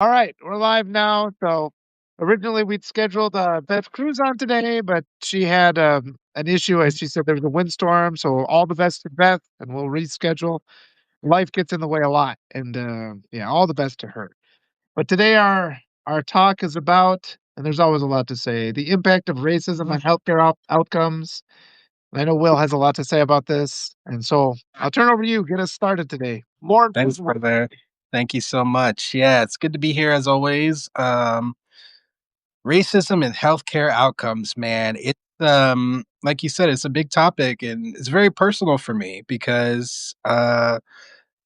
All right, we're live now. So originally we'd scheduled Beth Cruz on today, but she had an issue. As she said, there was a windstorm. So all the best to Beth, and we'll reschedule. Life gets in the way a lot, and yeah, all the best to her. But today our talk is about, and there's always a lot to say, the impact of racism on healthcare outcomes. I know Will has a lot to say about this, and so I'll turn over to you. Get us started today. More Thanks, important. brother. Thank you so much. Yeah, it's good to be here as always. Racism and healthcare outcomes, man. It's like you said, it's a big topic and it's very personal for me because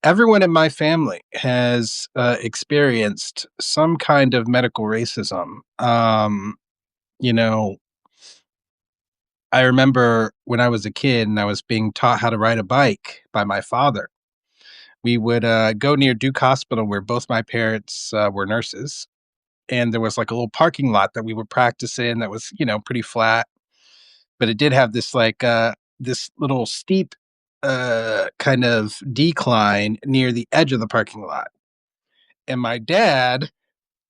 everyone in my family has experienced some kind of medical racism. You know, I remember when I was a kid and I was being taught how to ride a bike by my father. We would go near Duke Hospital, where both my parents were nurses, and there was like a little parking lot that we would practice in that was, pretty flat, but it did have this little steep kind of decline near the edge of the parking lot. And my dad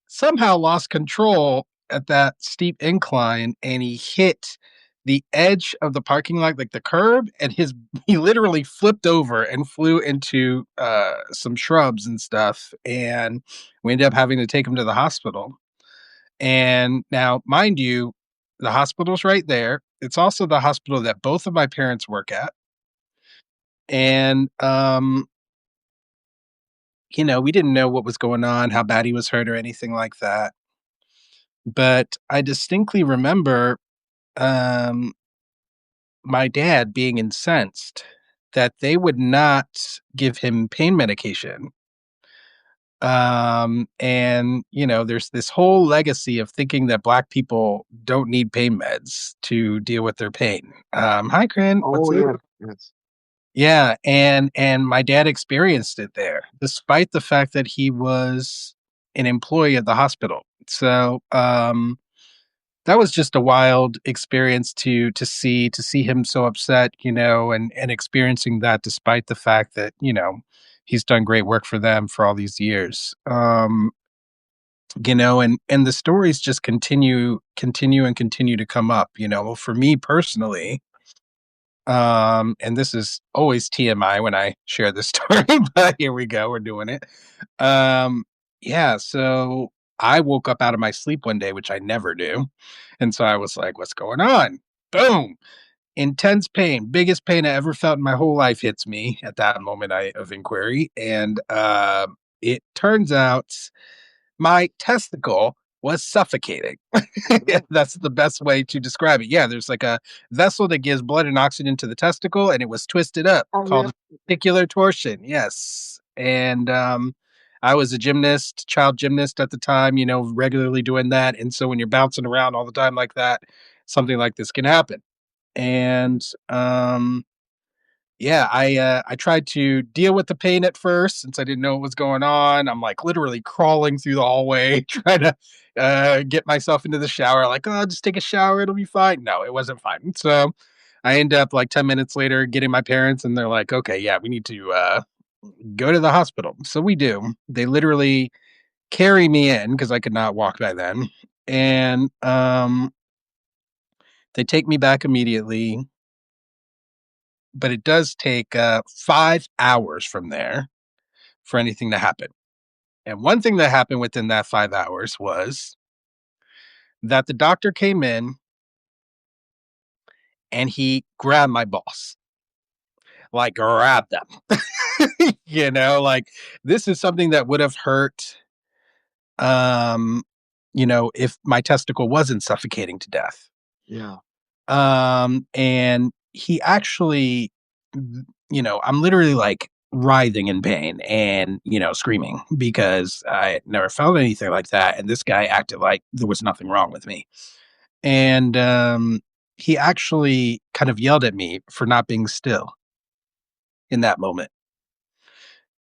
somehow lost control at that steep incline and he hit the edge of the parking lot, like the curb, and he literally flipped over and flew into some shrubs and stuff. And we ended up having to take him to the hospital. And now, mind you, the hospital's right there. It's also the hospital that both of my parents work at. And we didn't know what was going on, how bad he was hurt or anything like that. But I distinctly remember um, my dad being incensed that they would not give him pain medication. And there's this whole legacy of thinking that black people don't need pain meds to deal with their pain. Hi, Corinne. What's Oh up? yeah, yes. Yeah, and my dad experienced it there, despite the fact that he was an employee of the hospital. So that was just a wild experience to see him so upset, and experiencing that despite the fact that he's done great work for them for all these years. And the stories just continue to come up. For me personally, and this is always TMI when I share this story, but here we go, we're doing it. Um, yeah, so I woke up out of my sleep one day, which I never do. And so I was like, what's going on? Boom. Intense pain, biggest pain I ever felt in my whole life hits me at that moment of inquiry. And it turns out my testicle was suffocating. That's the best way to describe it. Yeah, there's like a vessel that gives blood and oxygen to the testicle, and it was twisted up, Oh yeah. called testicular torsion. Yes. And I was a gymnast, child gymnast at the time, regularly doing that. And so when you're bouncing around all the time like that, something like this can happen. And yeah, I tried to deal with the pain at first since I didn't know what was going on. I'm like literally crawling through the hallway, trying to get myself into the shower. Like, oh, just take a shower, it'll be fine. No, it wasn't fine. So I end up like 10 minutes later getting my parents, and they're like, okay, yeah, we need to go to the hospital. So we do. They literally carry me in because I could not walk by then, and they take me back immediately. But it does take 5 hours from there for anything to happen. And one thing that happened within that 5 hours was that the doctor came in and he grabbed my boss, like grabbed them. Like this is something that would have hurt, um, if my testicle wasn't suffocating to death. Yeah. And he actually, I'm literally like writhing in pain and, screaming because I never felt anything like that. And this guy acted like there was nothing wrong with me. And he actually kind of yelled at me for not being still in that moment.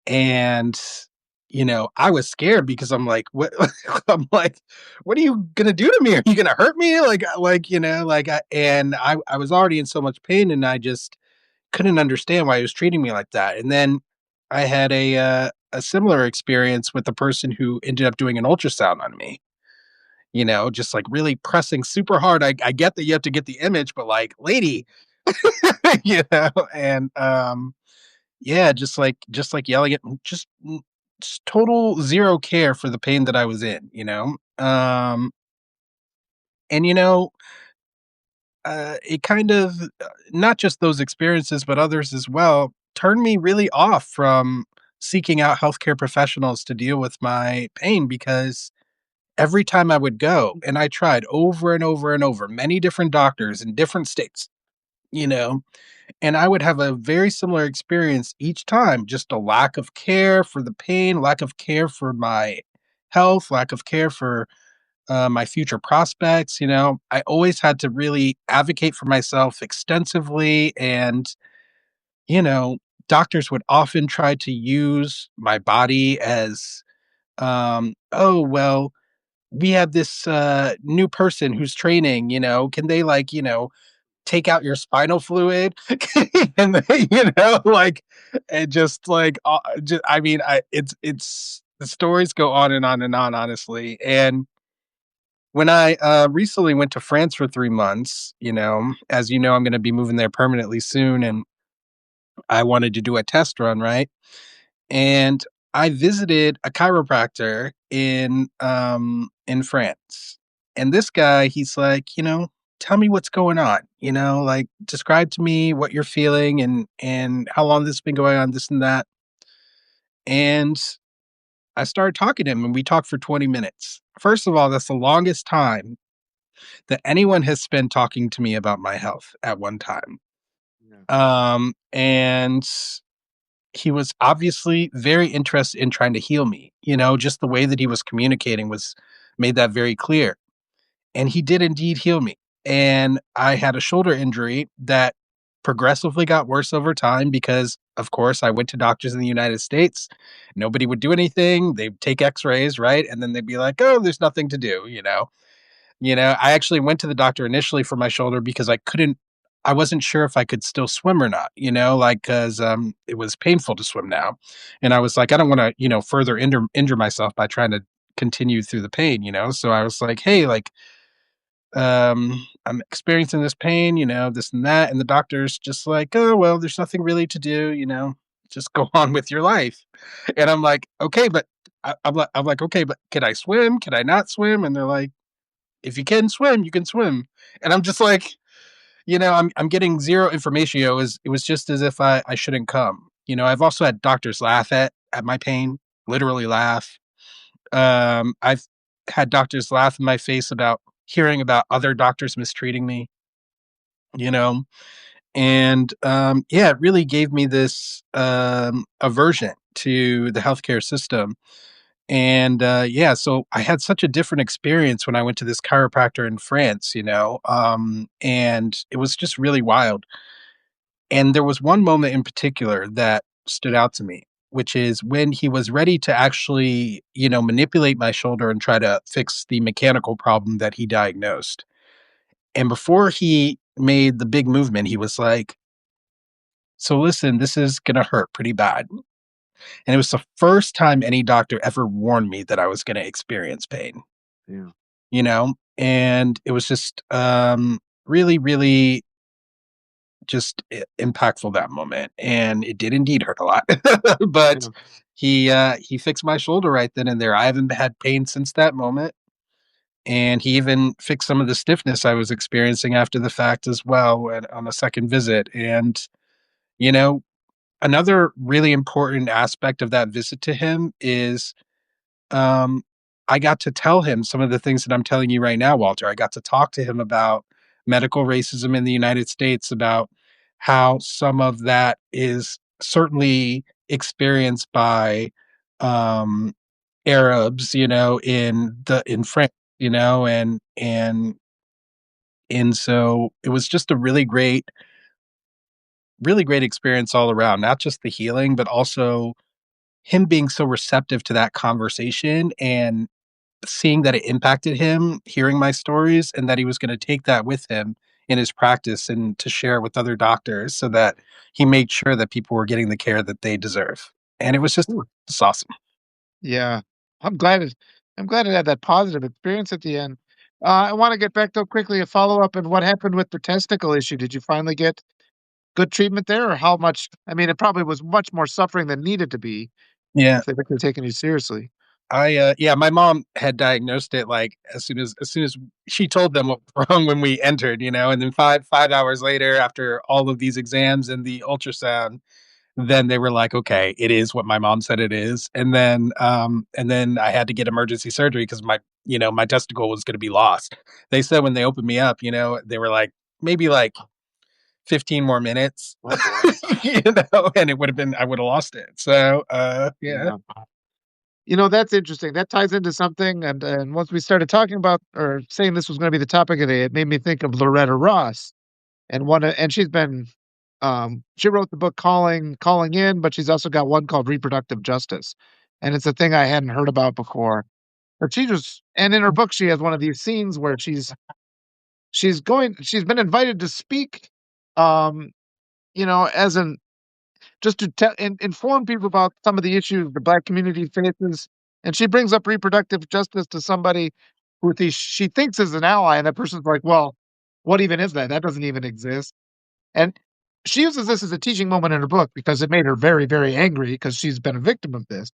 And, I was scared because I'm like, what? I'm like, what are you gonna do to me? Are you gonna hurt me? I was already in so much pain, and I just couldn't understand why he was treating me like that. And then I had a similar experience with the person who ended up doing an ultrasound on me. Just like really pressing super hard. I get that you have to get the image, but like, lady, and yeah, just like yelling at just total zero care for the pain that I was in. And it kind of not just those experiences, but others as well, turned me really off from seeking out healthcare professionals to deal with my pain because every time I would go, and I tried over and over and over, many different doctors in different states, you know, and I would have a very similar experience each time, just a lack of care for the pain, lack of care for my health, lack of care for my future prospects. I always had to really advocate for myself extensively. And, you know, doctors would often try to use my body as, oh, well, we have this new person who's training, can they take out your spinal fluid? And like, and just like, just, I mean, it's, the stories go on and on and on, honestly. And when I recently went to France for 3 months, as you know, I'm going to be moving there permanently soon. And I wanted to do a test run, right? And I visited a chiropractor in France. And this guy, he's like, tell me what's going on, like describe to me what you're feeling and how long this has been going on, this and that. And I started talking to him and we talked for 20 minutes. First of all, that's the longest time that anyone has spent talking to me about my health at one time. Yeah. And he was obviously very interested in trying to heal me. Just the way that he was communicating was made that very clear. And he did indeed heal me. And I had a shoulder injury that progressively got worse over time because, of course, I went to doctors in the United States. Nobody would do anything. They'd take x-rays, right? And then they'd be like, oh, there's nothing to do. I actually went to the doctor initially for my shoulder because I wasn't sure if I could still swim or not, like, cause, it was painful to swim now. And I was like, I don't want to, further injure myself by trying to continue through the pain. So I was like, hey, like, I'm experiencing this pain, this and that. And the doctor's just like, oh, well, there's nothing really to do, just go on with your life. And I'm like, okay, but I'm like, okay, but can I swim? Can I not swim? And they're like, if you can swim, you can swim. And I'm just like, I'm getting zero information. It was just as if I shouldn't come. I've also had doctors laugh at my pain, literally laugh. I've had doctors laugh in my face about hearing about other doctors mistreating me, you know, and yeah, it really gave me this aversion to the healthcare system. And yeah, so I had such a different experience when I went to this chiropractor in France, and it was just really wild. And there was one moment in particular that stood out to me, which is when he was ready to actually, manipulate my shoulder and try to fix the mechanical problem that he diagnosed. And before he made the big movement, he was like, so listen, this is going to hurt pretty bad. And it was the first time any doctor ever warned me that I was going to experience pain, Yeah. and it was just really, really just impactful that moment. And it did indeed hurt a lot. But Yeah. he fixed my shoulder right then and there. I haven't had pain since that moment. And he even fixed some of the stiffness I was experiencing after the fact as well on a second visit. And, you know, another really important aspect of that visit to him is um, I got to tell him some of the things that I'm telling you right now, Walter. I got to talk to him about medical racism in the United States, about how some of that is certainly experienced by um, Arabs, in France, and so it was just a really great experience all around. Not just the healing, but also him being so receptive to that conversation and seeing that it impacted him, hearing my stories, and that he was gonna take that with him in his practice and to share with other doctors so that he made sure that people were getting the care that they deserve. and it was just awesome. Yeah. I'm glad it I'm glad it had that positive experience at the end. I wanna get back though quickly, a follow-up and what happened with the testicle issue. Did you finally get good treatment there, or how much I mean, it probably was much more suffering than needed to be Yeah. if they were taking you seriously. Yeah, my mom had diagnosed it, like, as soon as she told them what was wrong when we entered, and then 5 hours later, after all of these exams and the ultrasound, then they were like, "Okay, it is what my mom said it is." And then I had to get emergency surgery because my testicle was gonna be lost. They said when they opened me up, they were like, maybe, like, 15 more minutes, Oh boy. and I would've lost it. So, yeah. Yeah. That's interesting. That ties into something, and once we started talking about or saying this was gonna be the topic of the day, it made me think of Loretta Ross, and she wrote the book Calling In, but she's also got one called Reproductive Justice, and it's a thing I hadn't heard about before. But in her book, she has one of these scenes where she's been invited to speak, um, as an just to inform people about some of the issues the Black community faces, and she brings up reproductive justice to somebody she thinks is an ally, and that person's like, "Well, what even is that? That doesn't even exist." And she uses this as a teaching moment in her book because it made her very, very angry because she's been a victim of this.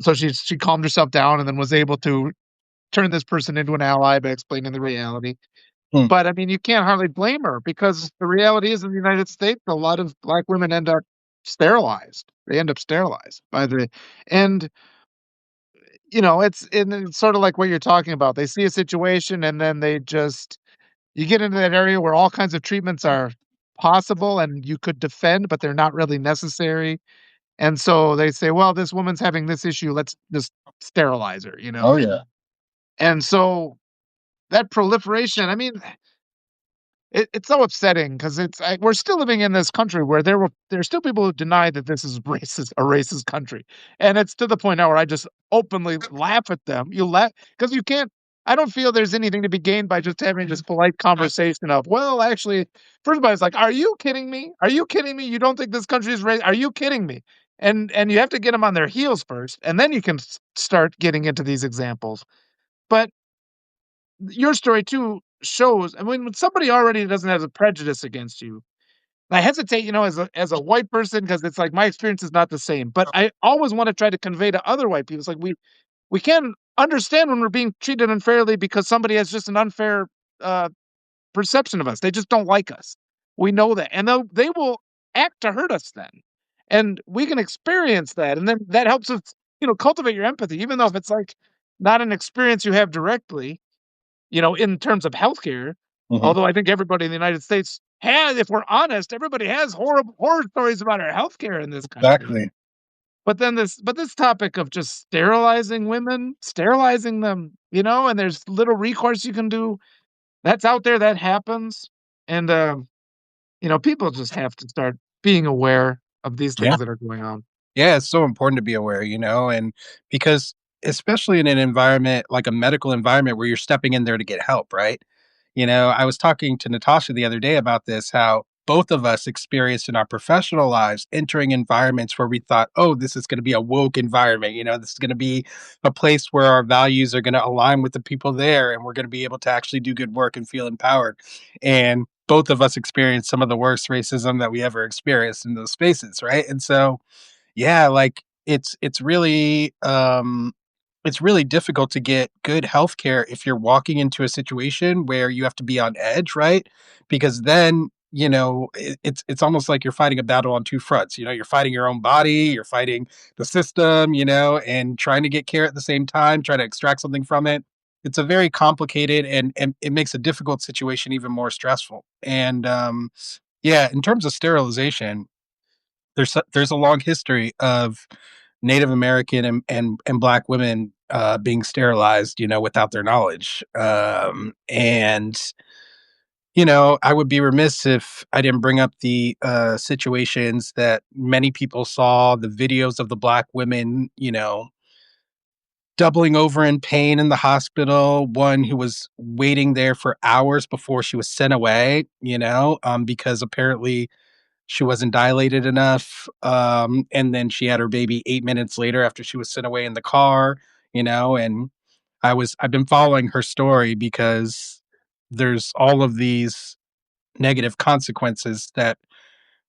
So she calmed herself down and then was able to turn this person into an ally by explaining the reality. Hmm. But I mean, you can't hardly blame her because the reality is in the United States, a lot of Black women end up sterilized. They end up sterilized by the and it's sort of like what you're talking about. They see a situation and then you get into that area where all kinds of treatments are possible and you could defend, but they're not really necessary. And so they say, well, this woman's having this issue. Let's just sterilize her. Oh, yeah. And so that proliferation, I mean, it's so upsetting because we're still living in this country where there's still people who deny that this is a racist country, and it's to the point now where I just openly laugh at them. You laugh because you can't. I don't feel there's anything to be gained by just having this polite conversation of, well, actually, first of all, it's like, are you kidding me? Are you kidding me? You don't think this country is racist? Are you kidding me? And you have to get them on their heels first, and then you can start getting into these examples. But your story too shows, I mean, when somebody already doesn't have a prejudice against you, I hesitate, as a white person, because it's like my experience is not the same. But I always want to try to convey to other white people, it's like we can understand when we're being treated unfairly because somebody has just an unfair uh, perception of us. They just don't like us. We know that, and they will act to hurt us then, and we can experience that, and then that helps us, cultivate your empathy, even though if it's like not an experience you have directly in terms of healthcare, Mhm. although I think everybody in the United States has, if we're honest, everybody has horrible horror stories about our healthcare in this country. Exactly. But this topic of just sterilizing women, sterilizing them, and there's little recourse you can do. That's out there, that happens. And people just have to start being aware of these Yeah. things that are going on. Yeah, it's so important to be aware, and because especially in an environment like a medical environment where you're stepping in there to get help, right? I was talking to Natasha the other day about this, how both of us experienced in our professional lives entering environments where we thought, oh, this is going to be a woke environment. This is going to be a place where our values are going to align with the people there and we're going to be able to actually do good work and feel empowered. And both of us experienced some of the worst racism that we ever experienced in those spaces, right? And so, yeah, like it's really difficult to get good healthcare if you're walking into a situation where you have to be on edge, right? Because then, it's almost like you're fighting a battle on two fronts. You're fighting your own body, you're fighting the system, and trying to get care at the same time, trying to extract something from it. It's a very complicated and it makes a difficult situation even more stressful. And yeah, in terms of sterilization, there's a long history of Native American and Black women being sterilized, without their knowledge. And I would be remiss if I didn't bring up the situations that many people saw, the videos of the Black women, doubling over in pain in the hospital. One who was waiting there for hours before she was sent away, because apparently she wasn't dilated enough, and then she had her baby 8 minutes later after she was sent away in the car, and I've been following her story because there's all of these negative consequences that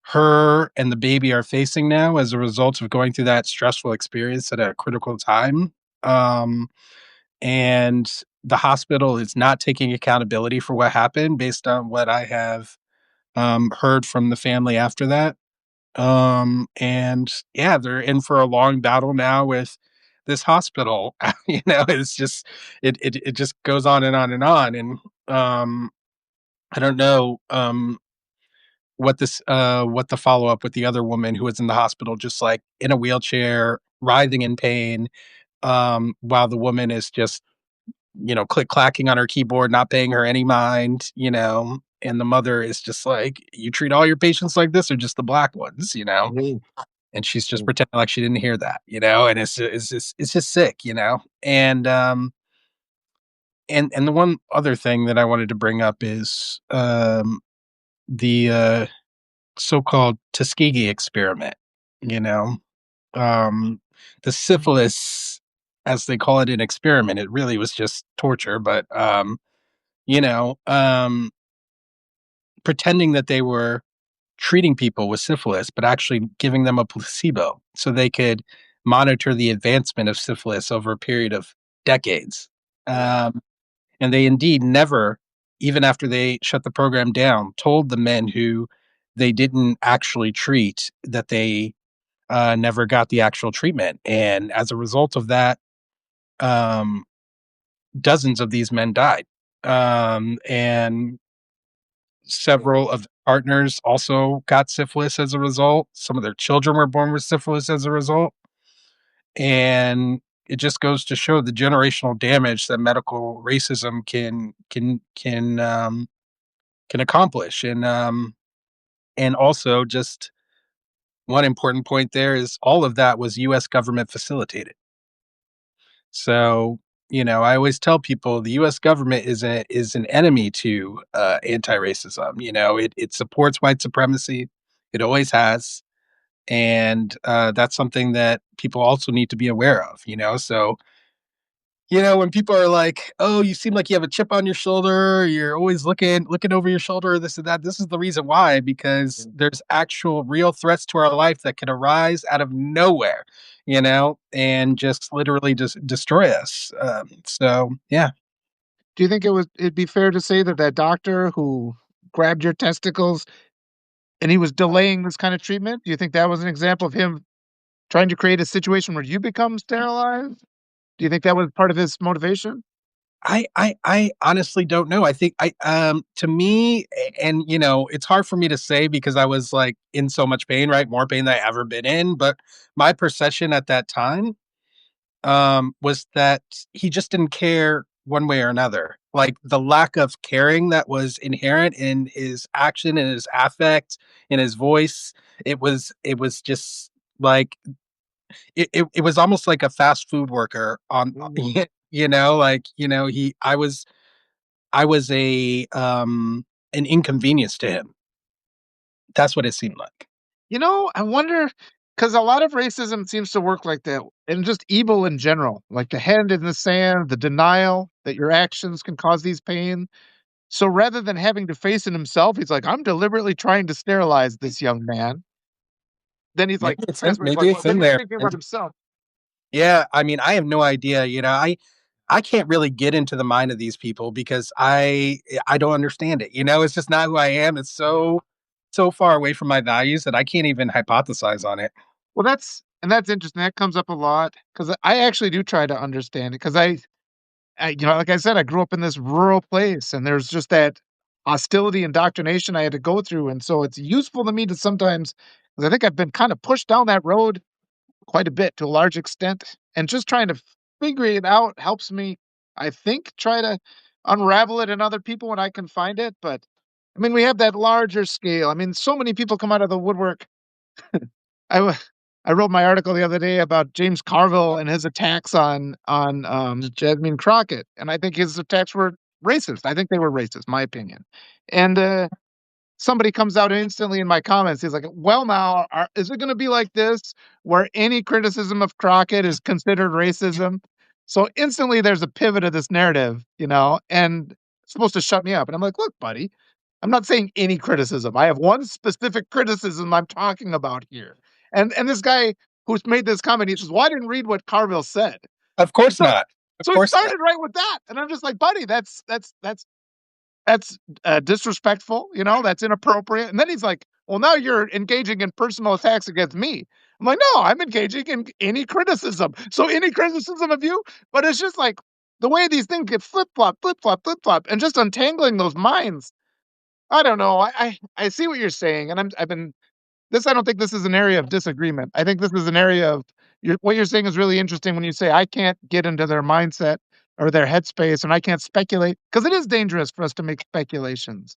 her and the baby are facing now as a result of going through that stressful experience at a critical time. Um, and the hospital is not taking accountability for what happened based on what I have heard from the family after that. And yeah, they're in for a long battle now with this hospital. It's just it just goes on and on and on. And um, I don't know what the follow up with the other woman who was in the hospital, just like in a wheelchair, writhing in pain, while the woman is just click clacking on her keyboard, not paying her any mind, and the mother is just like, "You treat all your patients like this, or just the black ones?" Mhm. And she's just pretending like she didn't hear that, and it's just sick. And the one other thing that I wanted to bring up is the so-called Tuskegee experiment. You know, the syphilis, as they call it, an experiment. It really was just torture, but you know, um, pretending that they were treating people with syphilis, but actually giving them a placebo so they could monitor the advancement of syphilis over a period of decades. Um, and they indeed never, even after they shut the program down, told the men who they didn't actually treat that they never got the actual treatment. And as a result of that, um, dozens of these men died. And several of the partners also got syphilis as a result. Some of their children were born with syphilis as a result. And it just goes to show the generational damage that medical racism can accomplish. And also just one important point there is all of that was US government facilitated. So, I always tell people the US government is an enemy to anti-racism. It supports white supremacy. It always has. And that's something that people also need to be aware of. So, when people are like, "Oh, you seem like you have a chip on your shoulder, you're always looking over your shoulder, this and that." This is the reason why, because there's actual real threats to our life that can arise out of nowhere, and just literally just destroy us. So yeah. Do you think it'd be fair to say that that doctor who grabbed your testicles and he was delaying this kind of treatment? Do you think that was an example of him trying to create a situation where you become sterilized? Do you think that was part of his motivation? I honestly don't know. I think to me, and it's hard for me to say because I was like in so much pain, right? More pain than I ever been in. But my perception at that time was that he just didn't care one way or another. Like the lack of caring that was inherent in his action and his affect, in his voice, it was just like it was almost like a fast food worker on Mhm. like he I was a an inconvenience to him. That's what it seemed like. I wonder because a lot of racism seems to work like that, and just evil in general, like the hand in the sand, the denial that your actions can cause these pain. So rather than having to face it himself, he's like, "I'm deliberately trying to sterilize this young man." Then he's like, that's what he's like. Maybe Well, it's then in he's there. thinking about himself. Yeah, I mean, I have no idea. I can't really get into the mind of these people because I don't understand it. It's just not who I am. It's so far away from my values that I can't even hypothesize on it. Well, that's interesting. That comes up a lot because I actually do try to understand it because like I said, I grew up in this rural place, and there's just that hostility, indoctrination I had to go through, and so it's useful to me to sometimes, 'cause I think I've been kind of pushed down that road quite a bit to a large extent, and just trying to figure it out helps me, I think, try to unravel it in other people when I can find it. But I mean, we have that larger scale. I mean, so many people come out of the woodwork. I w- I wrote my article the other day about James Carville and his attacks on Jasmine Crockett, and I think his attacks were racist. I think they were racist, my opinion. And somebody comes out instantly in my comments. He's like, "Well, now, is it going to be like this, where any criticism of Crockett is considered racism?" So instantly, there's a pivot of this narrative, and it's supposed to shut me up. And I'm like, "Look, buddy, I'm not saying any criticism. I have one specific criticism I'm talking about here." And this guy who's made this comment, he says, "Well, I didn't read what Carville said." Of course So, not. Of so he course not. started right with that, and I'm just like, "Buddy, that's disrespectful, that's inappropriate." And then he's like, "Well, now you're engaging in personal attacks against me." I'm like, "No, I'm engaging in any criticism. So any criticism of you." But it's just like the way these things get flip flop, flip flop, flip flop, and just untangling those minds. I don't know. I see what you're saying, and I've been this. I don't think this is an area of disagreement. I think this is an area of what you're saying is really interesting when you say I can't get into their mindset or their headspace, and I can't speculate because it is dangerous for us to make speculations.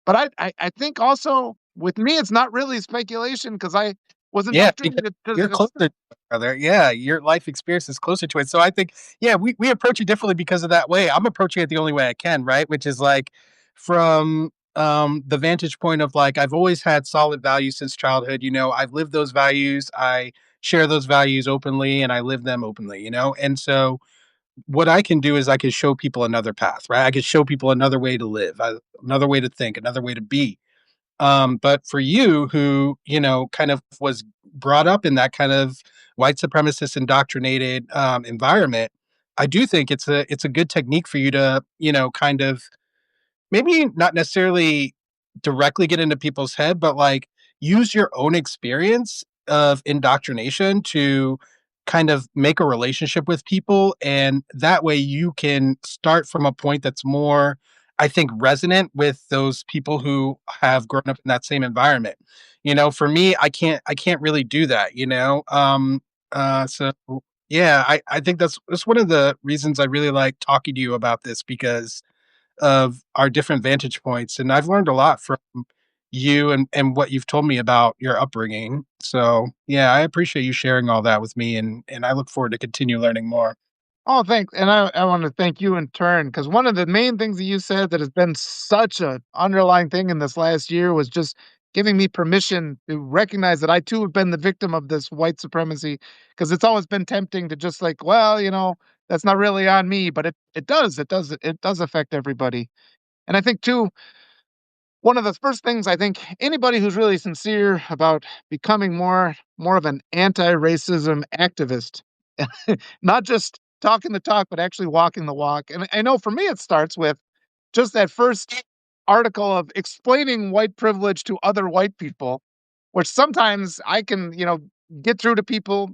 But I think also with me, it's not really speculation because I was Yeah, because indoctrinated to you're closer to it, brother. Yeah, your life experience is closer to it. So I think, yeah, we approach it differently because of that way. I'm approaching it the only way I can, right? Which is like from the vantage point of like I've always had solid values since childhood. I've lived those values. I share those values openly and I live them openly. And so what I can do is I can show people another path, right? I can show people another way to live, another way to think, another way to be. But for you, who kind of was brought up in that kind of white supremacist indoctrinated environment, I do think it's a good technique for you to kind of maybe not necessarily directly get into people's head, but like use your own experience of indoctrination to kind of make a relationship with people. And that way you can start from a point that's more, I think, resonant with those people who have grown up in that same environment. For me, I can't really do that. So yeah, I think that's one of the reasons I really like talking to you about this because of our different vantage points, and I've learned a lot from you and what you've told me about your upbringing. So, yeah, I appreciate you sharing all that with me, and I look forward to continue learning more. Oh, thanks. And I want to thank you in turn because one of the main things that you said that has been such a underlying thing in this last year was just giving me permission to recognize that I too have been the victim of this white supremacy. Because it's always been tempting to just like, well, that's not really on me, but it does affect everybody. And I think too, one of the first things I think anybody who's really sincere about becoming more of an anti-racism activist, not just talking the talk, but actually walking the walk. And I know for me, it starts with just that first article of explaining white privilege to other white people, which sometimes I can, get through to people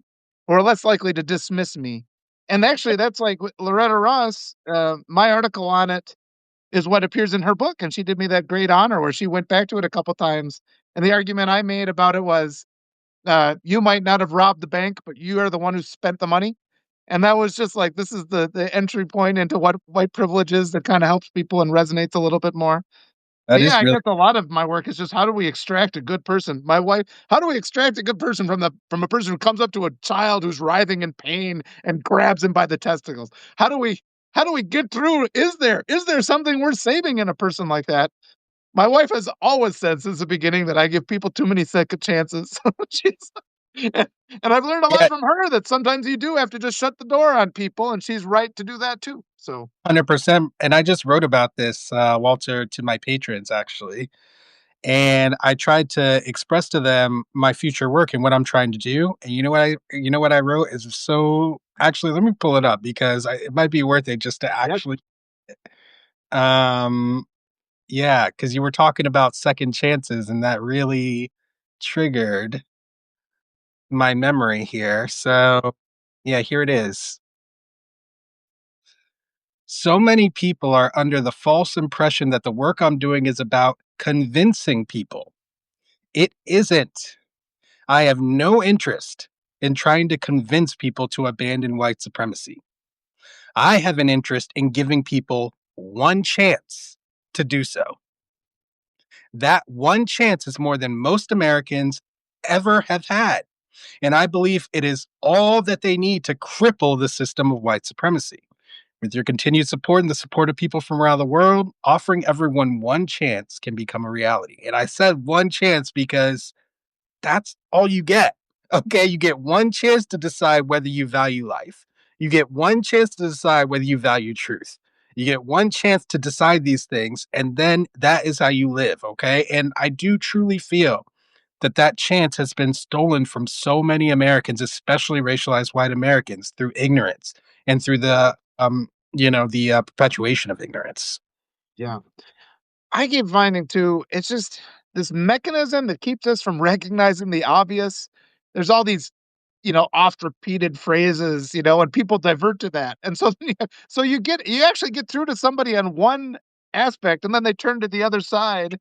who are less likely to dismiss me. And actually, that's like Loretta Ross. My article on it is what appears in her book, and she did me that great honor where she went back to it a couple times. And the argument I made about it was, you might not have robbed the bank, but you are the one who spent the money. And that was just like, this is the entry point into what white privilege is that kind of helps people and resonates a little bit more. But That yeah, is I really guess a lot of my work is just how do we extract a good person? My wife, how do we extract a good person from a person who comes up to a child who's writhing in pain and grabs him by the testicles? How do we how do we get through? Is there something worth saving in a person like that? My wife has always said since the beginning that I give people too many second chances. She's and I've learned a lot yeah, from her that sometimes you do have to just shut the door on people, and she's right to do that too. So, 100%. And I just wrote about this, Walter, to my patrons actually. And I tried to express to them my future work and what I'm trying to do. And you know what I wrote is so actually let me pull it up because it might be worth it just to yeah. actually um yeah, because you were talking about second chances and that really triggered my memory here. So yeah, here it is. So many people are under the false impression that the work I'm doing is about convincing people. It isn't. I have no interest in trying to convince people to abandon white supremacy. I have an interest in giving people one chance to do so. That one chance is more than most Americans ever have had. And I believe it is all that they need to cripple the system of white supremacy. With your continued support and the support of people from around the world, offering everyone one chance can become a reality. And I said one chance because that's all you get. Okay. You get one chance to decide whether you value life. You get one chance to decide whether you value truth. You get one chance to decide these things, and then that is how you live. Okay. And I do truly feel that that chance has been stolen from so many Americans, especially racialized white Americans, through ignorance and through the perpetuation of ignorance. Yeah. I keep finding too, it's just this mechanism that keeps us from recognizing the obvious. There's all these, oft repeated phrases, and people divert to that. And so, so you actually get through to somebody on one aspect and then they turn to the other side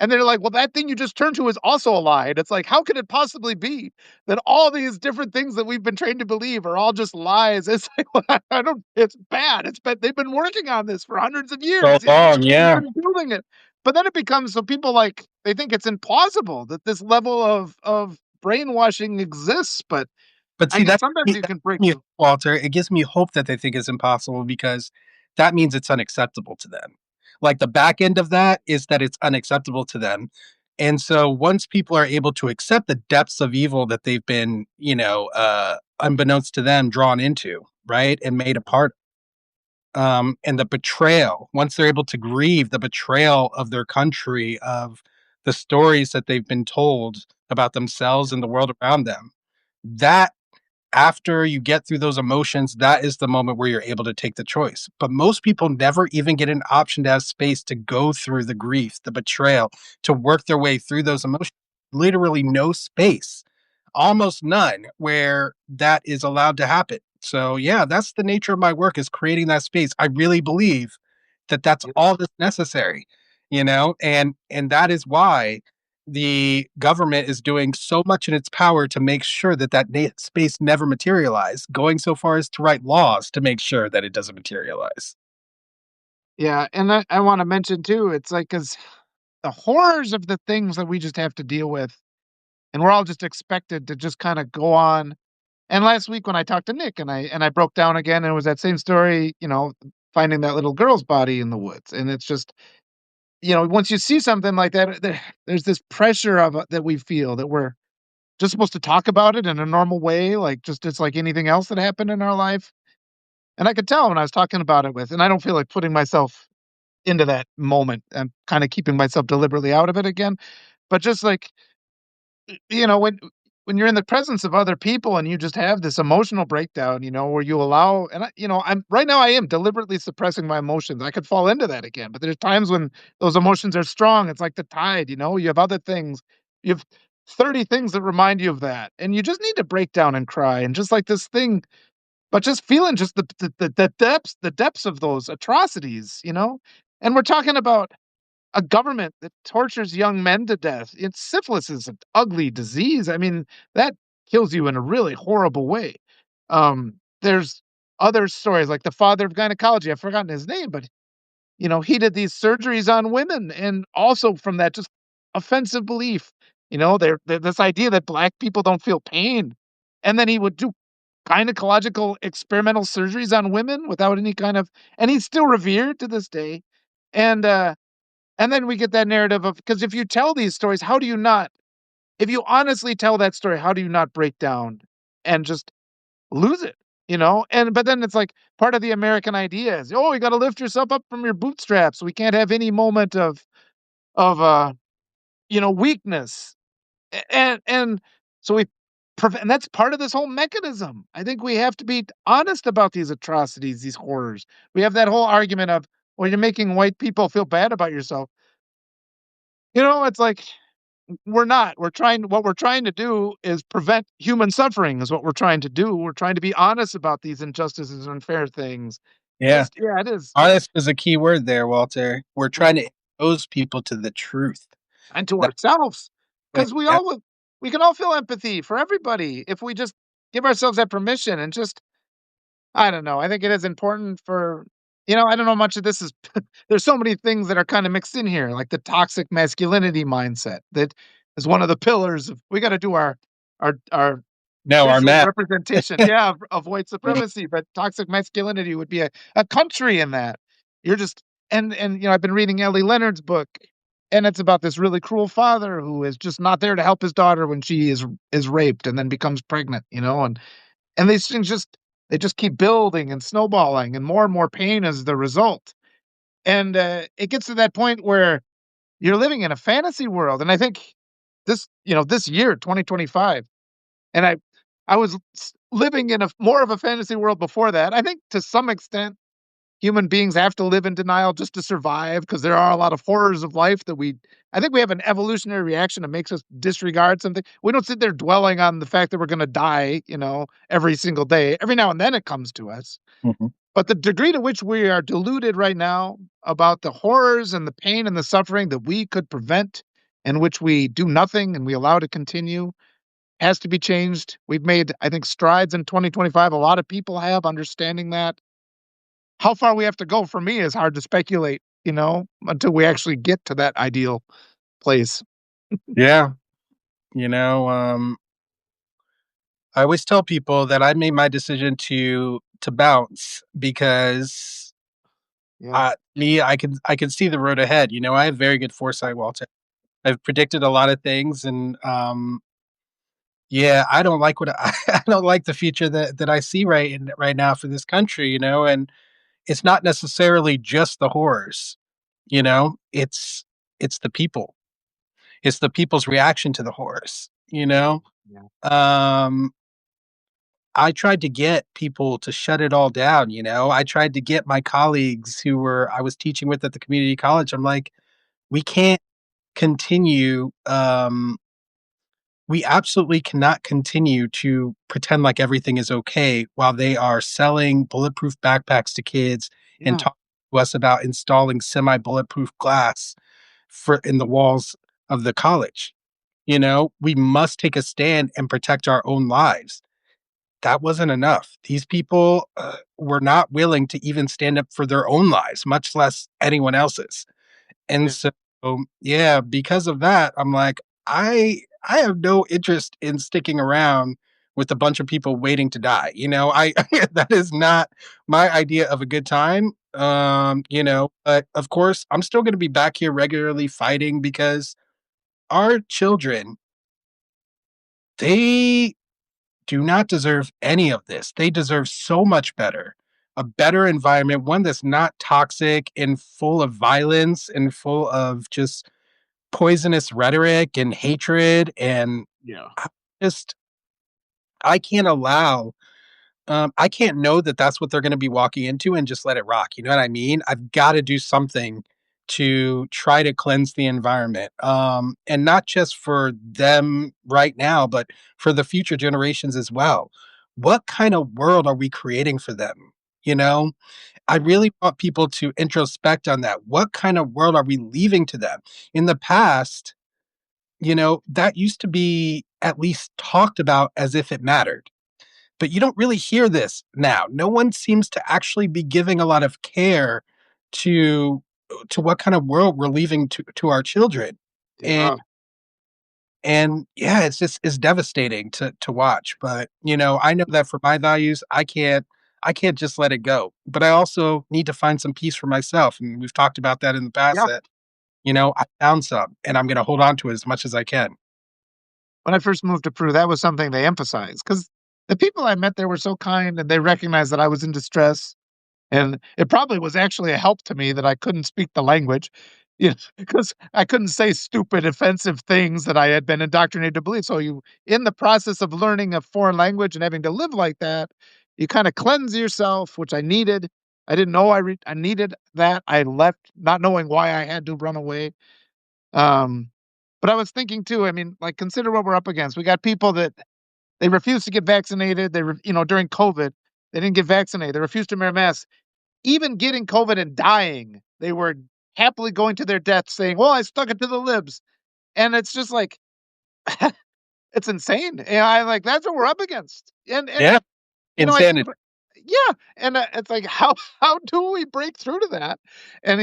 and they're like, well, that thing you just turned to is also a lie. And it's like, how could it possibly be that all these different things that we've been trained to believe are all just lies? It's like, well, I don't, it's bad. It's bad. They've been working on this for hundreds of So years. long, They've yeah. been building it. But then it becomes so people like, they think it's impossible that this level of brainwashing exists. But But I see, guess that sometimes you that can break gives me through. Walter, it gives me hope that they think it's impossible because that means it's unacceptable to them. Like the back end of that is that it's unacceptable to them. And so once people are able to accept the depths of evil that they've been, unbeknownst to them, drawn into, right, and made a part, and the betrayal, once they're able to grieve the betrayal of their country, of the stories that they've been told about themselves and the world around them, that after you get through those emotions, that is the moment where you're able to take the choice. But most people never even get an option to have space to go through the grief, the betrayal, to work their way through those emotions. Literally no space, almost none, where that is allowed to happen. So yeah, that's the nature of my work, is creating that space. I really believe that that's all that's necessary, and that is why the government is doing so much in its power to make sure that space never materialize, going so far as to write laws to make sure that it doesn't materialize. Yeah. And I want to mention too, it's like, because the horrors of the things that we just have to deal with, and we're all just expected to just kind of go on. And last week when I talked to Nick and I broke down again, and it was that same story, finding that little girl's body in the woods. And it's just, once you see something like that, there's this pressure of that we feel that we're just supposed to talk about it in a normal way, like just it's like anything else that happened in our life. And I could tell when I was talking about it with, and I don't feel like putting myself into that moment. I'm kind of keeping myself deliberately out of it again. But just like, when you're in the presence of other people and you just have this emotional breakdown, where you allow, and I'm right now I am deliberately suppressing my emotions. I could fall into that again, but there's times when those emotions are strong. It's like the tide, you have other things. You have 30 things that remind you of that. And you just need to break down and cry and just like this thing, but just feeling just the depths of those atrocities, And we're talking about a government that tortures young men to death. Syphilis is an ugly disease. I mean, that kills you in a really horrible way. There's other stories like the father of gynecology. I've forgotten his name, but he did these surgeries on women, and also from that just offensive belief. This idea that black people don't feel pain, and then he would do gynecological experimental surgeries on women without any kind of, and he's still revered to this day. And then we get that narrative of, because if you tell these stories, how do you not, if you honestly tell that story, how do you not break down and just lose it? And but then it's like part of the American idea is, oh, you got to lift yourself up from your bootstraps. We can't have any moment of weakness. And so we prevent, and that's part of this whole mechanism. I think we have to be honest about these atrocities, these horrors. We have that whole argument of, well, you're making white people feel bad about yourself. It's like, we're not. What we're trying to do is prevent human suffering is what we're trying to do. We're trying to be honest about these injustices and unfair things. Yeah. Just yeah, it is. Honest is a key word there, Walter. We're trying to expose people to the truth. And to That ourselves, Right, because yeah, we can all feel empathy for everybody if we just give ourselves that permission and just, I don't know. I think it is important for, I don't know much of this is, there's so many things that are kind of mixed in here, like the toxic masculinity mindset that is one of the pillars of, we got to do our No, our visual map. representation, yeah, of white supremacy, but toxic masculinity would be a country in that. You're just and I've been reading Ellie Leonard's book, and it's about this really cruel father who is just not there to help his daughter when she is raped and then becomes pregnant, and these things they just keep building and snowballing, and more pain is the result. And it gets to that point where you're living in a fantasy world, and I think this year, 2025, and I was living in a more of a fantasy world before that. I think to some extent, human beings have to live in denial just to survive because there are a lot of horrors of life that I think we have an evolutionary reaction that makes us disregard something. We don't sit there dwelling on the fact that we're going to die, every single day. Every now and then it comes to us. Mhm. But the degree to which we are deluded right now about the horrors and the pain and the suffering that we could prevent, in which we do nothing and we allow to continue, has to be changed. We've made, I think, strides in 2025. A lot of people have understanding that. How far we have to go for me is hard to speculate, until we actually get to that ideal place. Yeah. You know, I always tell people that I made my decision to bounce because Yeah. I can see the road ahead. I have very good foresight, Walter. I've predicted a lot of things, and yeah, I don't like I don't like the future that I see right now for this country. And it's not necessarily just the horrors. It's the people. It's the people's reaction to the horrors. Yeah. Um, I tried to get people to shut it all down. I tried to get my colleagues I was teaching with at the community college. I'm like, we can't continue. We absolutely cannot continue to pretend like everything is okay while they are selling bulletproof backpacks to kids and Yeah. talking to us about installing semi bulletproof glass for in the walls of the college. We must take a stand and protect our own lives. That wasn't enough. These people were not willing to even stand up for their own lives, much less anyone else's. And Yeah. so, yeah, because of that, I'm like, I have no interest in sticking around with a bunch of people waiting to die. I that is not my idea of a good time. But of course, I'm still going to be back here regularly fighting because our children, they do not deserve any of this. They deserve so much better. A better environment, one that's not toxic and full of violence and full of just poisonous rhetoric and hatred. And Yeah. I just, I can't allow, I can't know that that's what they're going to be walking into and just let it rock. You know what I mean? I've got to do something to try to cleanse the environment. And not just for them right now, but for the future generations as well. What kind of world are we creating for them? You know, I really want people to introspect on that. What kind of world are we leaving to them? In the past, that used to be at least talked about as if it mattered. But you don't really hear this now. No one seems to actually be giving a lot of care to what kind of world we're leaving to our children. And Yeah. yeah, it's devastating to watch. But I know that for my values, I can't just let it go. But I also need to find some peace for myself. And we've talked about that in the past Yeah. that, I found some and I'm gonna hold on to it as much as I can. When I first moved to Peru, that was something they emphasized because the people I met there were so kind and they recognized that I was in distress. And it probably was actually a help to me that I couldn't speak the language, because I couldn't say stupid, offensive things that I had been indoctrinated to believe. So in the process of learning a foreign language and having to live like that, you kind of cleanse yourself, which I needed. I didn't know I needed that. I left not knowing why I had to run away. Um, but I was thinking too. I mean, like consider what we're up against. We got people that they refuse to get vaccinated. During COVID, they didn't get vaccinated. They refused to wear masks. Even getting COVID and dying, they were happily going to their death saying, "Well, I stuck it to the libs." And it's just like, it's insane. And I like, that's what we're up against. And Yeah, I think insanity. about yeah, and, it's like, how do we break through to that? And,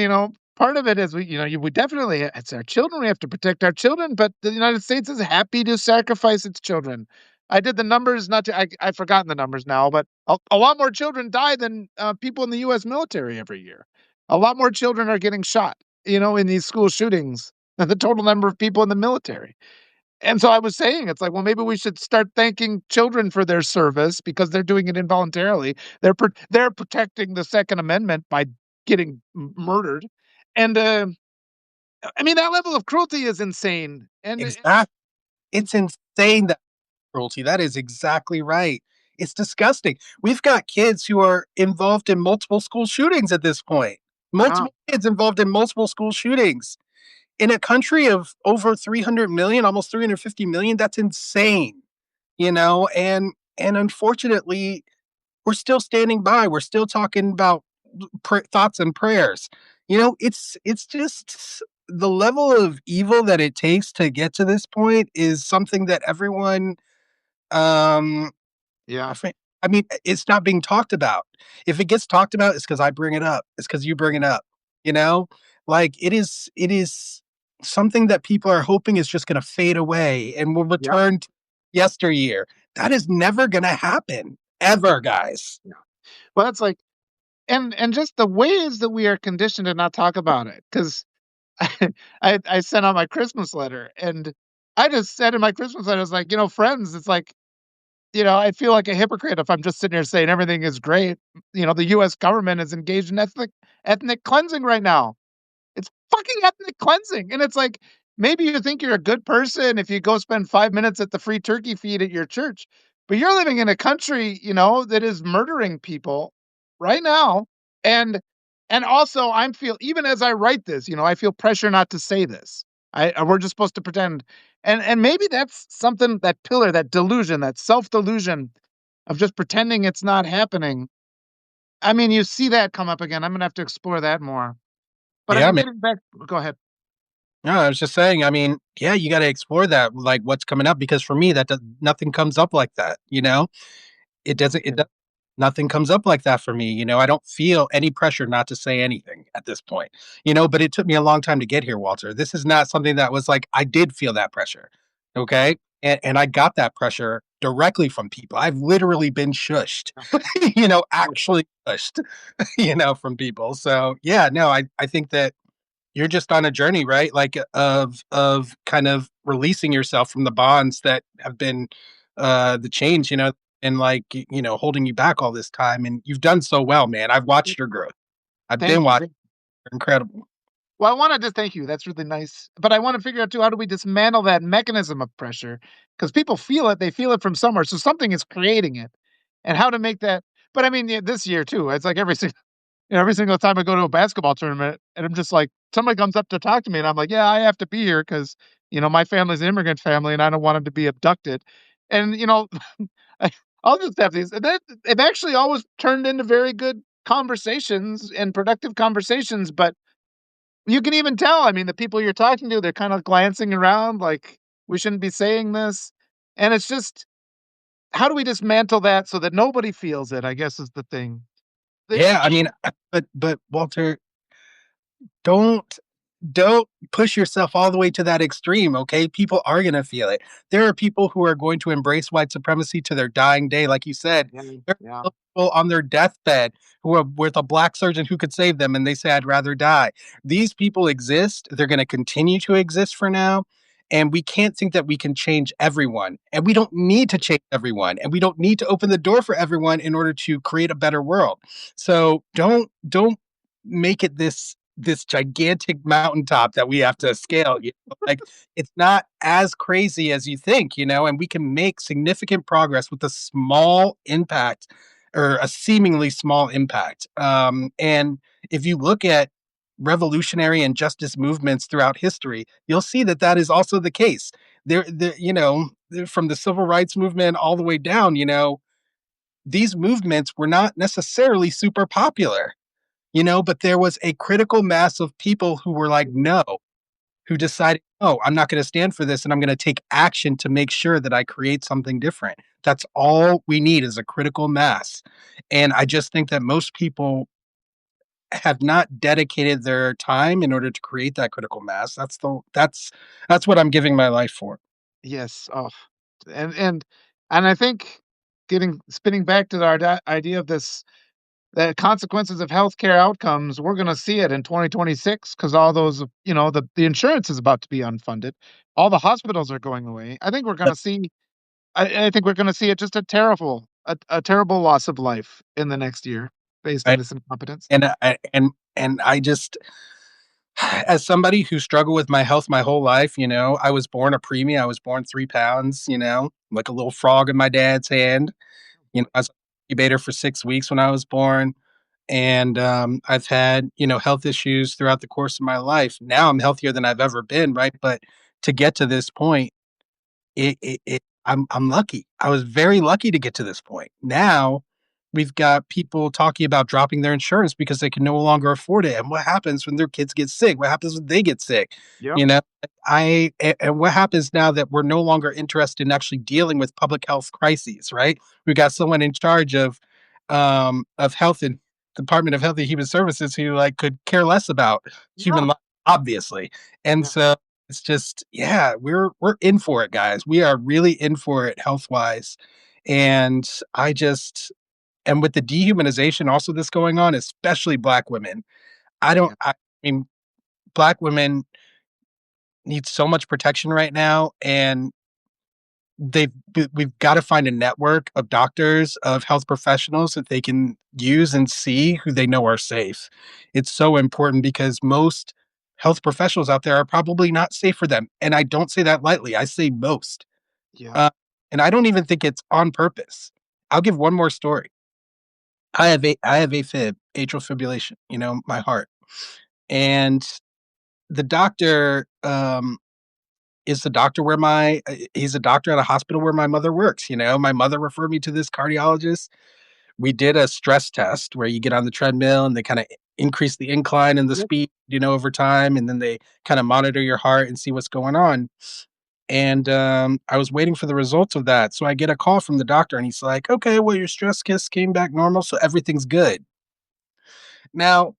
part of it is we definitely it's our children, we have to protect our children, but the United States is happy to sacrifice its children. I did the numbers, not to, I've forgotten the numbers now, but a lot more children die than people in the U.S. military every year. A lot more children are getting shot, in these school shootings than the total number of people in the military. And so I was saying, it's like, well, maybe we should start thanking children for their service because they're doing it involuntarily. They're protecting the Second Amendment by getting murdered, and I mean that level of cruelty is insane. And Exactly. It's insane that cruelty. That is exactly right. It's disgusting. We've got kids who are involved in multiple school shootings at this point. yeah, Multiple kids involved in multiple school shootings. In a country of over 300 million, almost 350 million, that's insane. And unfortunately, we're still standing by. We're still talking about thoughts and prayers. It's just the level of evil that it takes to get to this point is something that everyone um I yeah, think I mean, it's not being talked about. If it gets talked about, it's because I bring it up. It's because you bring it up, you know? Like, it is something that people are hoping is just gonna fade away and will yeah, return to yesteryear. That is never gonna happen, ever, guys. yeah. Well, that's like, and just the ways that we are conditioned to not talk about it. Because I sent out my Christmas letter, and I just said in my Christmas letter, I was like, friends, it's like, I feel like a hypocrite if I'm just sitting here saying everything is great. The U.S. government is engaged in ethnic cleansing right now. It's fucking ethnic cleansing. And it's like, maybe you think you're a good person if you go spend 5 minutes at the free turkey feed at your church, but you're living in a country, that is murdering people right now. And and also even as I write this, I feel pressure not to say this. We're just supposed to pretend. And maybe that's something, that pillar, that delusion, that self-delusion of just pretending it's not happening. I mean, you see that come up again. I'm gonna have to explore that more. But I Yeah, mean, man. getting back, go ahead. No, I was just saying, I mean, yeah, you gotta explore that, like, what's coming up, because for me, that does nothing comes up like that, you know? It Okay. does nothing comes up like that for me, I don't feel any pressure not to say anything at this point, but it took me a long time to get here, Walter. This is not something that was like I did feel that pressure, okay? And I got that pressure directly from people. I've literally been shushed, actually shushed, from people. So, yeah, no, I think that you're just on a journey, right? Like of kind of releasing yourself from the bonds that have been the change, and like holding you back all this time. And you've done so well, man. I've watched your growth. I've been Thank you. watching. You're incredible. Well, I wanna just thank you. That's really nice. But I wanna figure out too, how do we dismantle that mechanism of pressure? Because people feel it, they feel it from somewhere. So something is creating it. And how to make that, but I mean, yeah, this year too, it's like every single time I go to a basketball tournament, and I'm just like, somebody comes up to talk to me, and I'm like, "Yeah, I have to be here because my family's an immigrant family, and I don't want them to be abducted." And, I I'll just have these, and that they've actually always turned into very good conversations and productive conversations, but you can even tell, I mean, the people you're talking to, they're kinda glancing around like, "We shouldn't be saying this." And it's just, how do we dismantle that so that nobody feels it, I guess, is the thing. The Yeah, I mean, but Walter, don't don't push yourself all the way to that extreme, okay? People are gonna feel it. There are people who are going to embrace white supremacy to their dying day, like you said. Yeah, There yeah. are people on their deathbed who are with a black surgeon who could save them, and they say, "I'd rather die." These people exist. They're gonna continue to exist for now, and we can't think that we can change everyone, and we don't need to change everyone, and we don't need to open the door for everyone in order to create a better world. So don't make it this gigantic mountaintop that we have to scale. Like, it's not as crazy as you think, and we can make significant progress with a small impact, or a seemingly small impact. And if you look at revolutionary and justice movements throughout history, you'll see that that is also the case. From the civil rights movement all the way down, these movements were not necessarily super popular, but there was a critical mass of people who were like, no, who decided, oh, I'm not going to stand for this, and I'm going to take action to make sure that I create something different. That's all we need, is a critical mass. And I just think that most people have not dedicated their time in order to create that critical mass. That's what I'm giving my life for. Yes. Oh, and And I think getting spinning back to our idea of this, the consequences of healthcare outcomes, we're going to see it in 2026 because all those, the insurance is about to be unfunded. All the hospitals are going away. I think we're going to see, I think we're going to see it just a terrible loss of life in the next year based on Right? this incompetence. And I just as somebody who struggled with my health my whole life, I was born a preemie. I was born 3 pounds, like a little frog in my dad's hand. I was in the incubator for 6 weeks when I was born. And I've had, health issues throughout the course of my life. Now I'm healthier than I've ever been, right? But to get to this point, I'm lucky. I was very lucky to get to this point. Now we've got people talking about dropping their insurance because they can no longer afford it. And what happens when their kids get sick? What happens when they get sick? Yep. You know, and what happens now that we're no longer interested in actually dealing with public health crises, right? We've got someone in charge of health and Department of Health and Human Services who like could care less about human Yeah. life, obviously. And Yeah. so it's just, yeah, we're in for it, guys. We are really in for it health wise. And I just and with the dehumanization also that's going on, especially black women, Yeah. I mean, black women need so much protection right now. And we've got to find a network of doctors, of health professionals that they can use and see who they know are safe. It's so important because most health professionals out there are probably not safe for them. And I don't say that lightly. I say most. Yeah. Uh, and I don't even think it's on purpose. I'll give one more story. I have AFib, atrial fibrillation, my heart. And the doctor is the doctor where he's a doctor at a hospital where my mother works. My mother referred me to this cardiologist. We did a stress test where you get on the treadmill and they kind of increase the incline and the Yep. speed, over time, and then they kind of monitor your heart and see what's going on. And I was waiting for the results of that. So I get a call from the doctor and he's like, okay, well, your stress test came back normal. So everything's good. Now,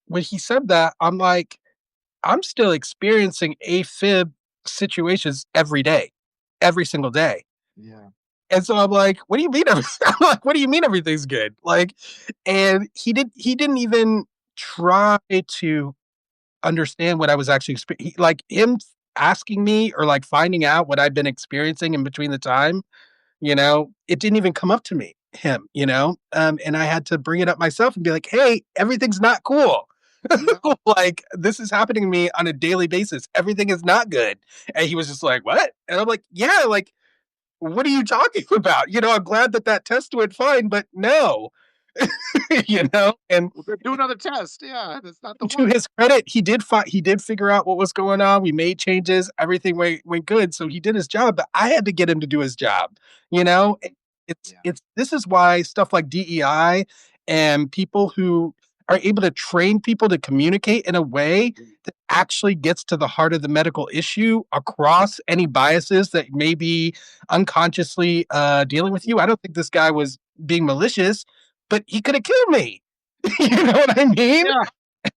when he said that, I'm like, I'm still experiencing AFib situations every day, every single day. Yeah. And so I'm like, what do you mean? I'm like, what do you mean everything's good? Like, and he didn't even try to understand what I was actually like him asking me or like finding out what I've been experiencing in between the time, it didn't even come up to him, and I had to bring it up myself and be like, hey, everything's not cool. Yeah. Like this is happening to me on a daily basis. Everything is not good. And he was just like, what? And I'm like, yeah, like, what are you talking about? I'm glad that test went fine, but no, and Well, then do another test. Yeah, that's not the to one. his credit, he did figure out what was going on. We made changes, everything went good, so he did his job. But I had to get him to do his job. You know, Yeah. it's this is why stuff like DEI and people who are able to train people to communicate in a way that actually gets to the heart of the medical issue across any biases that may be unconsciously dealing with you. I don't think this guy was being malicious, but he could have killed me. You know what I mean? Yeah.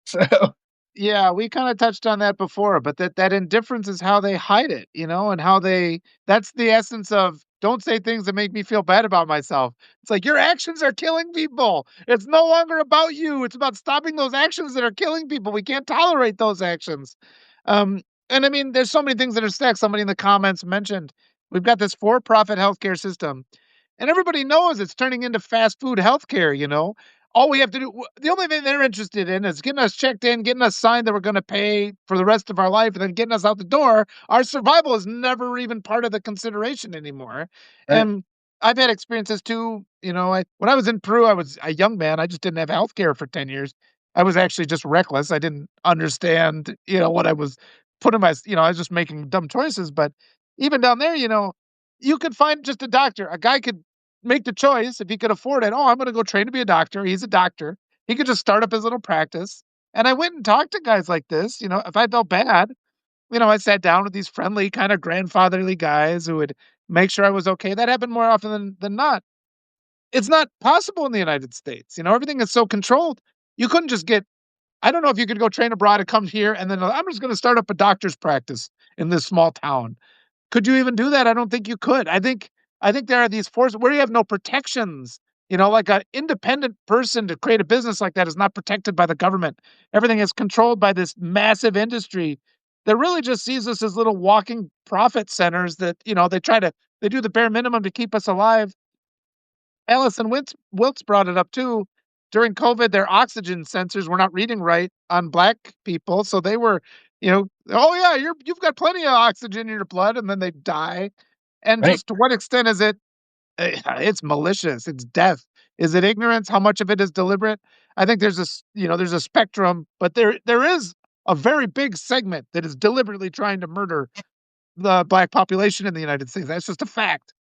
So Yeah, we kinda touched on that before, but that indifference is how they hide it, and how that's the essence of, "Don't say things that make me feel bad about myself." It's like, "Your actions are killing people. It's no longer about you. It's about stopping those actions that are killing people. We can't tolerate those actions." Um, and I mean, there's so many things that are stacked. Somebody in the comments mentioned, we've got this for-profit healthcare system, and everybody knows it's turning into fast food healthcare. All we have to do, the only thing they're interested in is getting us checked in, getting us signed that we're gonna pay for the rest of our life, and then getting us out the door. Our survival is never even part of the consideration anymore. right. And I've had experiences too, when I was in Peru, I was a young man, I just didn't have healthcare for 10 years. I was actually just reckless. I didn't understand, what I was putting I was just making dumb choices. But even down there, you could find just a doctor. A guy could make the choice if he could afford it. Oh, I'm going to go train to be a doctor. He's a doctor. He could just start up his little practice. And I went and talked to guys like this. If I felt bad, I sat down with these friendly, kind of grandfatherly guys who would make sure I was okay. That happened more often than not. It's not possible in the United States. Everything is so controlled. You couldn't just I don't know if you could go train abroad and come here and then I'm just going to start up a doctor's practice in this small town. Could you even do that? I don't think you could. I think I think there are these forces where you have no protections. Like an independent person to create a business like that is not protected by the government. Everything is controlled by this massive industry that really just sees us as little walking profit centers that, they do the bare minimum to keep us alive. Allison Wilkes brought it up too. During COVID, their oxygen sensors were not reading right on black people, so they were, oh yeah, you've got plenty of oxygen in your blood, and then they die. And Right. just to what extent is it? It's malicious. It's death. Is it ignorance? How much of it is deliberate? I think there's a spectrum, but there is a very big segment that is deliberately trying to murder the black population in the United States. That's just a fact.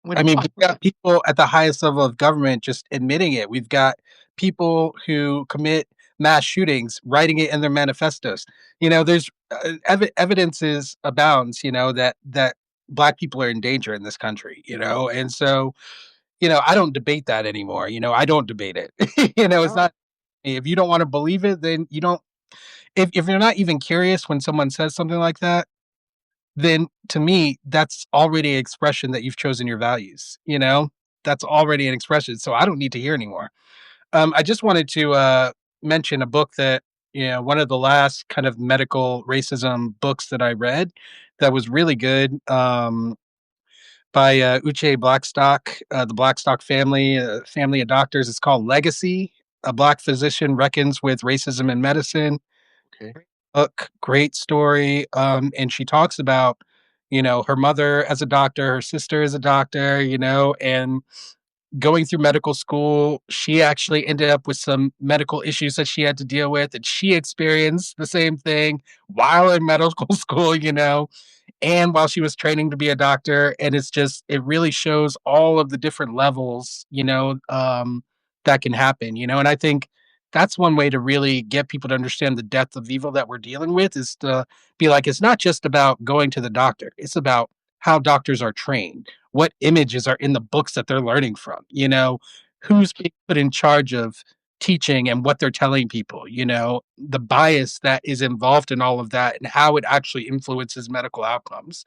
I When mean, we've got people at the highest level of government just admitting it. We've got people who commit mass shootings writing it in their manifestos. There's evidences abounds. That black people are in danger in this country. And so I don't debate that anymore. I don't debate it. It's not. If you don't want to believe it, then you don't. If you're not even curious when someone says something like that, then to me, that's already an expression that you've chosen your values. That's already an expression. So I don't need to hear anymore. I just wanted to mention a book that, one of the last kind of medical racism books that I read that was really good, by Uche Blackstock, the Blackstock family, family of doctors. It's called Legacy. A Black Physician Reckons with Racism in Medicine. Okay. Book, great story. And she talks about, her mother as a doctor, her sister as a doctor, and going through medical school, she actually ended up with some medical issues that she had to deal with, and she experienced the same thing while in medical school, and while she was training to be a doctor. And it really shows all of the different levels, that can happen, and I think that's one way to really get people to understand the depth of evil that we're dealing with, is to be like, it's not just about going to the doctor, it's about how doctors are trained, what images are in the books that they're learning from, who's being put in charge of teaching and what they're telling people, the bias that is involved in all of that and how it actually influences medical outcomes,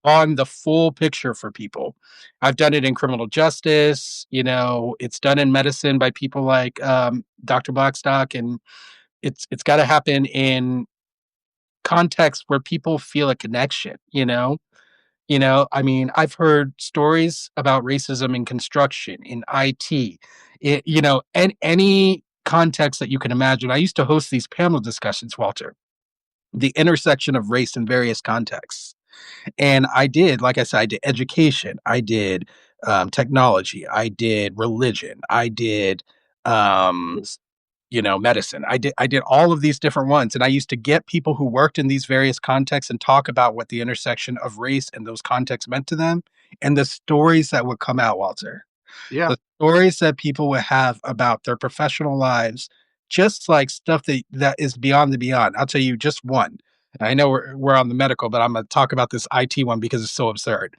on the full picture for people. I've done it in criminal justice, it's done in medicine by people like Dr. Blackstock, and it's got to happen in context where people feel a connection, I mean, I've heard stories about racism in construction, in IT, and any context that you can imagine. I used to host these panel discussions, Walter, the intersection of race in various contexts. And I did, like I said, I did education, I did technology, I did religion, I did medicine. I did all of these different ones. And I used to get people who worked in these various contexts and talk about what the intersection of race and those contexts meant to them, and the stories that would come out, Walter. Yeah. The stories that people would have about their professional lives, just like stuff that is beyond the beyond. I'll tell you just one. I know we're on the medical, but I'm going to talk about this IT one because it's so absurd.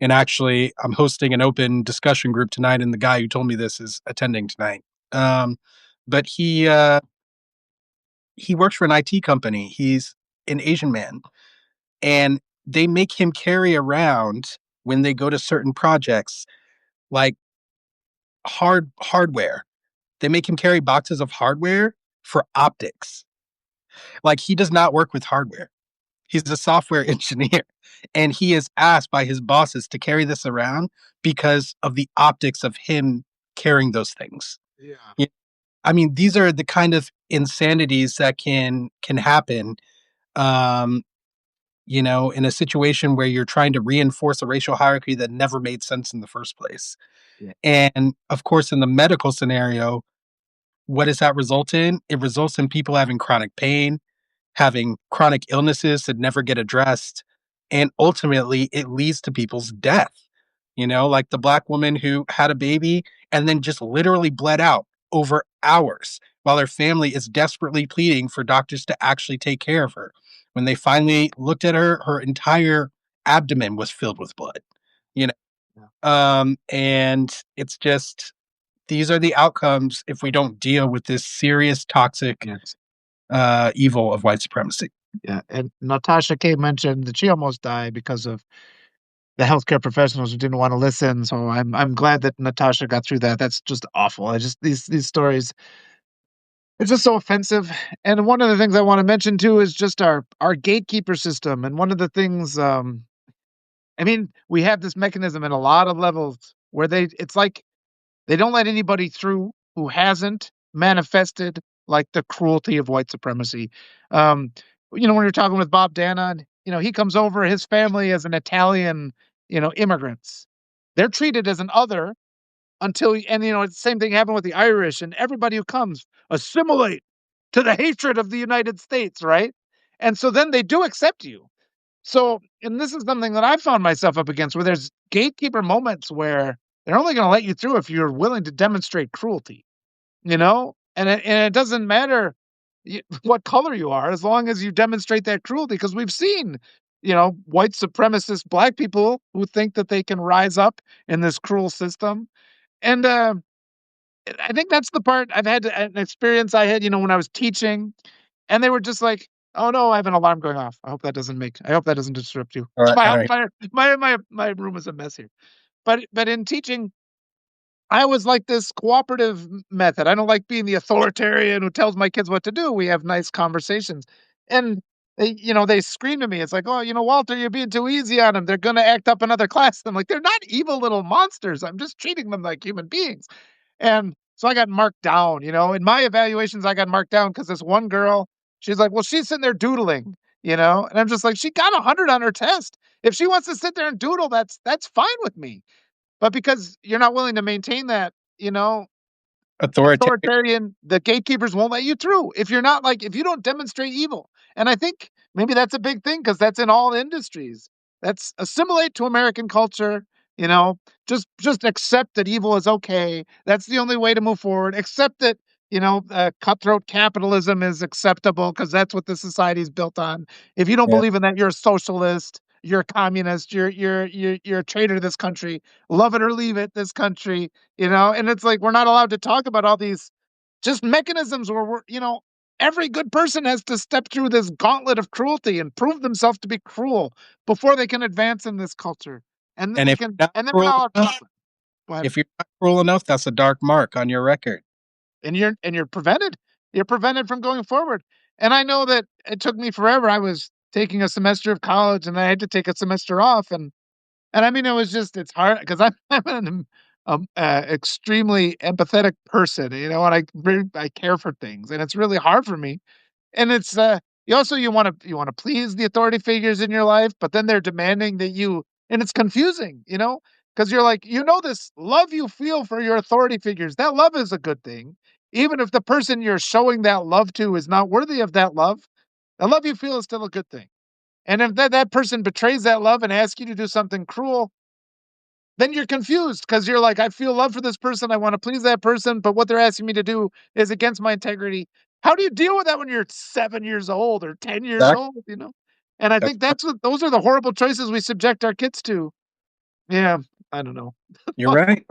And actually, I'm hosting an open discussion group tonight, and the guy who told me this is attending tonight. Um, but he works for an IT company. He's an Asian man, and they make him carry around, when they go to certain projects, like hardware. They make him carry boxes of hardware for optics. Like, he does not work with hardware. He's a software engineer, and he is asked by his bosses to carry this around because of the optics of him carrying those things. Yeah. Y- I mean, these are the kind of insanities that can happen, um, in a situation where you're trying to reinforce a racial hierarchy that never made sense in the first place. Yeah. And of course, in the medical scenario, what does that result in? It results in people having chronic pain, having chronic illnesses that never get addressed. And ultimately, it leads to people's death. Like the black woman who had a baby and then just literally bled out over hours while her family is desperately pleading for doctors to actually take care of her. When they finally looked at her, her entire abdomen was filled with blood. You Yeah. and it's just, these are the outcomes if we don't deal with this serious toxic Yes. evil of white supremacy. Yeah. And Natasha K mentioned that she almost died because of the healthcare professionals who didn't want to listen. So I'm glad that Natasha got through that. That's just awful. I just these stories, it's just so offensive. And one of the things I want to mention too is just our gatekeeper system. And one of the things, I mean, we have this mechanism in a lot of levels where it's like they don't let anybody through who hasn't manifested like the cruelty of white supremacy. Um, when you're talking with Bob Dana, he comes over, his family as an Italian, immigrants. They're treated as an other and the same thing happened with the Irish and everybody who comes assimilate to the hatred of the United States, right? And so then they do accept you. So, and this is something that I found myself up against where there's gatekeeper moments where they're only going to let you through if you're willing to demonstrate cruelty, and it doesn't matter what color you are as long as you demonstrate that cruelty. Because we've seen, white supremacist black people who think that they can rise up in this cruel system. And I think that's the part I've had an experience I had, when I was teaching, and they were just like, "Oh no, I have an alarm going off. I hope that doesn't disrupt you." All right, all My right. my room is a mess here. But in teaching, I was like this cooperative method. I don't like being the authoritarian who tells my kids what to do. We have nice conversations. And they scream at me. It's like, "Oh, Walter, you're being too easy on them. They're going to act up in other class." I'm like, "They're not evil little monsters. I'm just treating them like human beings." And so I got marked down, in my evaluations, I got marked down because this one girl, she's like, "Well, she's sitting there doodling, and I'm just like, she got 100 on her test. If she wants to sit there and doodle, that's fine with me. But because you're not willing to maintain that, Authoritarian. the gatekeepers won't let you through if you don't demonstrate evil. And I think maybe that's a big thing because that's in all industries. That's assimilate to American culture, you know, just accept that evil is okay. That's the only way to move forward. Accept that, cutthroat capitalism is acceptable because that's what the society is built on. If you don't Yeah. believe in that, you're a socialist, you're a communist, you're a traitor to this country. Love it or leave it, this country, and it's like we're not allowed to talk about all these just mechanisms where every good person has to step through this gauntlet of cruelty and prove themselves to be cruel before they can advance in this culture. And then And we if can, you're not and then we're cruel not allowed to enough, talk about it. Go ahead. if you're not cruel enough, that's a dark mark on your record. And you're prevented. You're prevented from going forward. And I know that it took me forever. I was taking a semester of college and I had to take a semester off. And I mean, it's hard because I'm an extremely empathetic person, and I care for things, and it's really hard for me. And it's you want to please the authority figures in your life, but then they're demanding that and it's confusing, because you're like, this love you feel for your authority figures. That love is a good thing, even if the person you're showing that love to is not worthy of that love. The love you feel is still a good thing. And if that person betrays that love and asks you to do something cruel, then you're confused because you're like, I feel love for this person. I want to please that person, but what they're asking me to do is against my integrity. How do you deal with that when you're 7 years old or 10 years Exactly. old? And I think those are the horrible choices we subject our kids to. Yeah, I don't know. You're right.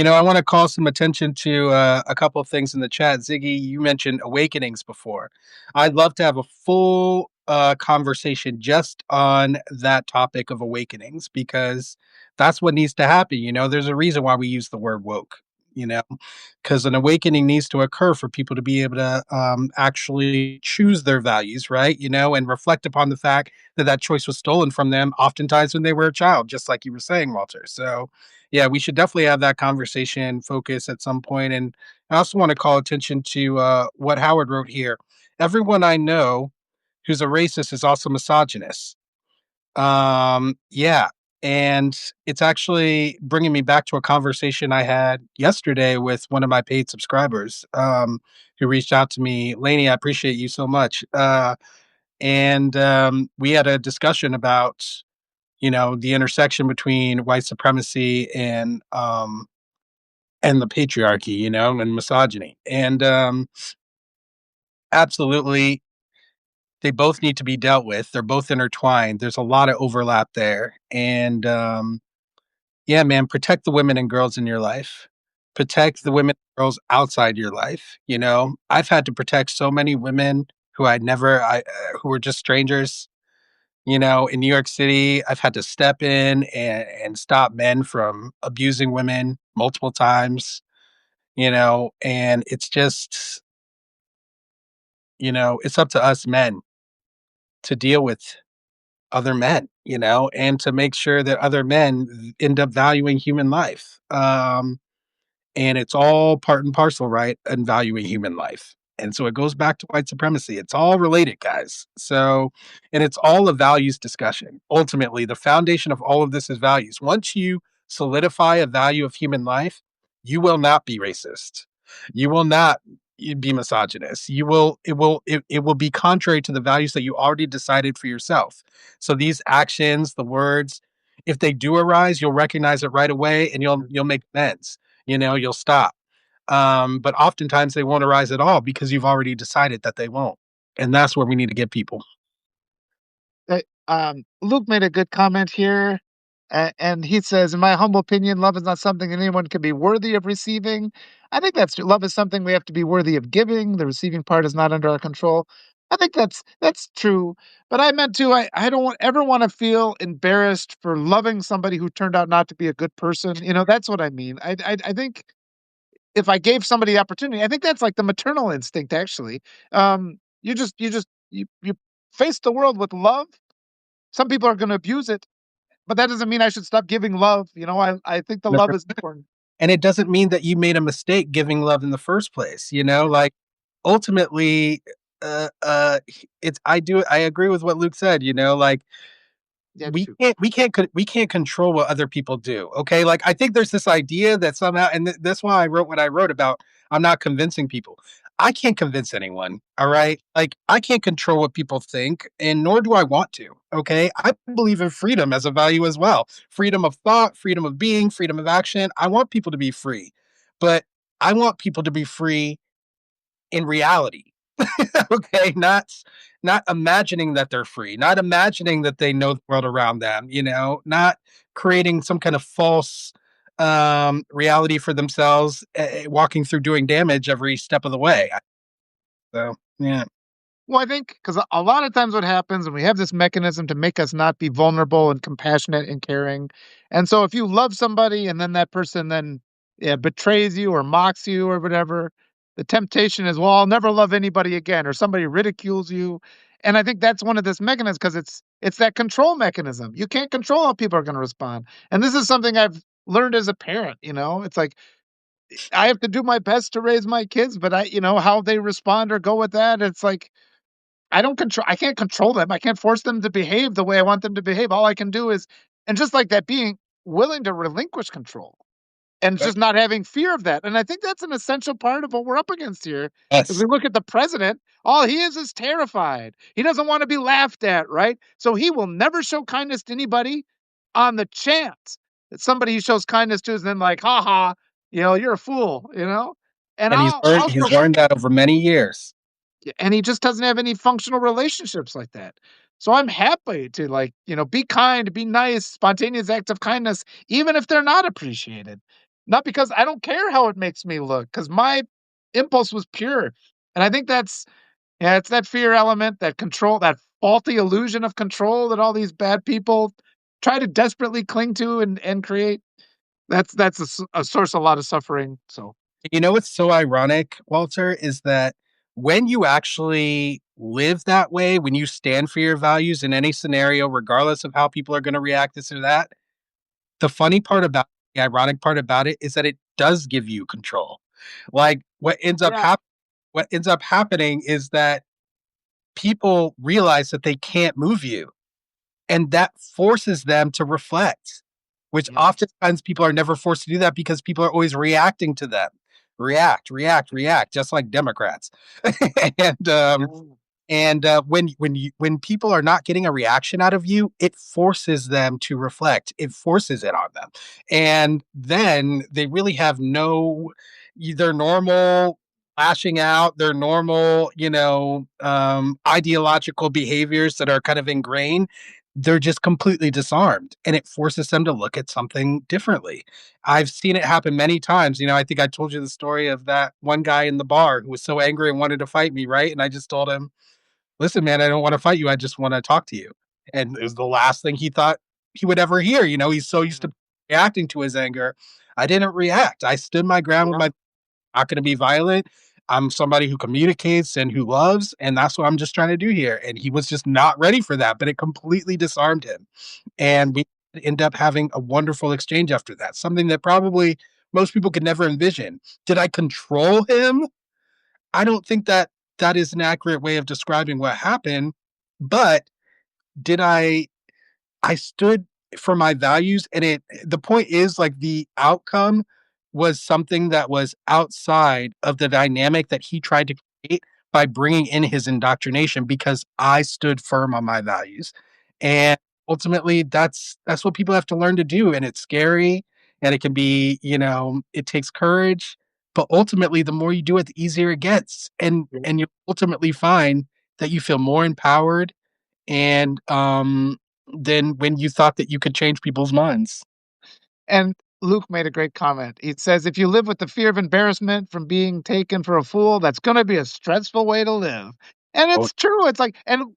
I want to call some attention to a couple of things in the chat. Ziggy, you mentioned awakenings before. I'd love to have a full conversation just on that topic of awakenings because that's what needs to happen. There's a reason why we use the word woke, you know, because an awakening needs to occur for people to be able to actually choose their values, right? And reflect upon the fact that that choice was stolen from them, oftentimes when they were a child, just like you were saying, Walter. So, yeah, we should definitely have that conversation focus at some point. And I also want to call attention to what Howard wrote here. Everyone I know who's a racist is also misogynist. Yeah. And it's actually bringing me back to a conversation I had yesterday with one of my paid subscribers who reached out to me. Lainey, I appreciate you so much. And we had a discussion about, the intersection between white supremacy and the patriarchy, and misogyny. And absolutely, they both need to be dealt with. They're both intertwined. There's a lot of overlap there. And yeah, man, protect the women and girls in your life. Protect the women and girls outside your life. I've had to protect so many women who who were just strangers. In New York City, I've had to step in and stop men from abusing women multiple times, and it's just, it's up to us men to deal with other men, and to make sure that other men end up valuing human life. And it's all part and parcel, right? And valuing human life. And so it goes back to white supremacy. It's all related, guys. So, and it's all a values discussion. Ultimately, the foundation of all of this is values. Once you solidify a value of human life, you will not be racist. You will not be misogynist. It will be contrary to the values that you already decided for yourself. So these actions, the words, if they do arise, you'll recognize it right away and you'll make amends. You'll stop. But oftentimes they won't arise at all because you've already decided that they won't. And that's where we need to get people. Luke made a good comment here, and he says, "In my humble opinion, love is not something that anyone can be worthy of receiving." I think that's true. Love is something we have to be worthy of giving. The receiving part is not under our control. I think that's true. But I meant to. I don't ever want to feel embarrassed for loving somebody who turned out not to be a good person. That's what I mean. I think if I gave somebody the opportunity, I think that's like the maternal instinct. Actually, you face the world with love. Some people are going to abuse it, but that doesn't mean I should stop giving love. I think the love is important. And it doesn't mean that you made a mistake giving love in the first place, like ultimately it's I agree with what Luke said, like Yeah, I do we too. can't we can't we can't control what other people do. Okay, like I think there's this idea that somehow, and that's why I wrote what I wrote about. I'm not convincing people. I can't convince anyone. All right, like I can't control what people think, and nor do I want to. Okay, I believe in freedom as a value as well. Freedom of thought, freedom of being, freedom of action. I want people to be free, but I want people to be free in reality. Okay, not imagining that they're free, not imagining that they know the world around them, not creating some kind of false reality for themselves, walking through doing damage every step of the way. So yeah. Well, I think because a lot of times what happens, and we have this mechanism to make us not be vulnerable and compassionate and caring. And so if you love somebody and then that person then betrays you or mocks you or whatever, the temptation is, well, I'll never love anybody again, or somebody ridicules you. And I think that's one of this mechanisms because it's that control mechanism. You can't control how people are going to respond. And this is something I've learned as a parent. It's like I have to do my best to raise my kids, but how they respond or go with that. It's like I can't control them. I can't force them to behave the way I want them to behave. All I can do is and just like that, being willing to relinquish control and But just not having fear of that. And I think that's an essential part of what we're up against here. As yes, we look at the president, all he is terrified. He doesn't want to be laughed at, right? So he will never show kindness to anybody on the chance that somebody he shows kindness to is then like, ha ha, you're a fool. And and he's learned that over many years. and he just doesn't have any functional relationships like that. So I'm happy to be kind, be nice, spontaneous acts of kindness, even if they're not appreciated. Not because I don't care how it makes me look, because my impulse was pure. And I think it's that fear element, that control, that faulty illusion of control that all these bad people try to desperately cling to and create. That's a source of a lot of suffering. So What's so ironic, Walter, is that when you actually live that way, when you stand for your values in any scenario, regardless of how people are going to react, this or that, the funny part about the ironic part about it is that it does give you control. Like yeah, what ends up happening is that people realize that they can't move you, and that forces them to reflect, which yeah, oftentimes people are never forced to do that because people are always reacting to them. React, react, react, just like Democrats. and yeah. when people are not getting a reaction out of you, it forces them to reflect. It forces it on them, and then they really have no their normal lashing out, their normal ideological behaviors that are kind of ingrained. They're just completely disarmed, and it forces them to look at something differently. I've seen it happen many times. I think I told you the story of that one guy in the bar who was so angry and wanted to fight me, right? And I just told him, listen, man, I don't want to fight you. I just want to talk to you. And it was the last thing he thought he would ever hear. He's so used Mhm. to reacting to his anger. I didn't react. I stood my ground with Yeah. my not going to be violent. I'm somebody who communicates and who loves, and that's what I'm just trying to do here. And he was just not ready for that, but it completely disarmed him. And we end up having a wonderful exchange after that, something that probably most people could never envision. Did I control him? I don't think that that is an accurate way of describing what happened, but did I stood for my values, and the point is, like, the outcome was something that was outside of the dynamic that he tried to create by bringing in his indoctrination because I stood firm on my values. And ultimately that's what people have to learn to do, and it's scary, and it can be, it takes courage, but ultimately the more you do it, the easier it gets. And you ultimately find that you feel more empowered and than when you thought that you could change people's minds. And Luke made a great comment. He says, "If you live with the fear of embarrassment from being taken for a fool, that's gonna be a stressful way to live." And Oh, it's true. It's like, and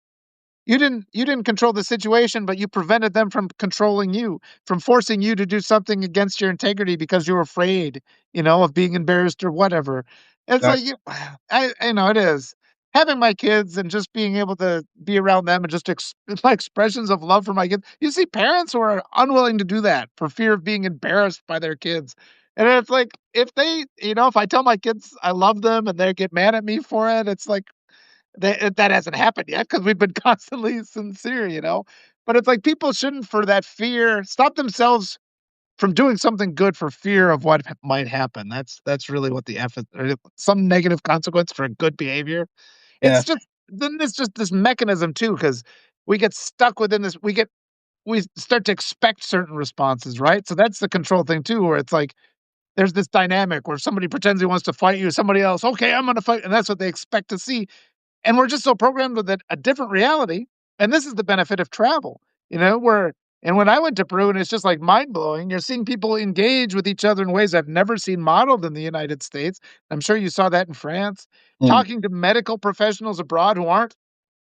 you didn't control the situation, but you prevented them from controlling you, from forcing you to do something against your integrity because you're afraid, of being embarrassed or whatever. It's that like I know it is. Having my kids and just being able to be around them and just my expressions of love for my kids. You see parents who are unwilling to do that for fear of being embarrassed by their kids. And it's like if they, if I tell my kids I love them and they get mad at me for it, it's like that hasn't happened yet because 'cause we've been constantly sincere. But it's like people shouldn't for that fear stop themselves from doing something good for fear of what might happen. That's really what the F is, or some negative consequence for good behavior. yeah, It's just this mechanism too, because we get stuck within this we start to expect certain responses, right? So that's the control thing too, where it's like there's this dynamic where somebody pretends he wants to fight you, somebody else, "Okay, I'm gonna fight," and that's what they expect to see. And we're just so programmed with a different reality, and this is the benefit of travel, where and when I went to Peru, and it's just, like, mind-blowing, you're seeing people engage with each other in ways I've never seen modeled in the United States. I'm sure you saw that in France. mm, Talking to medical professionals abroad who aren't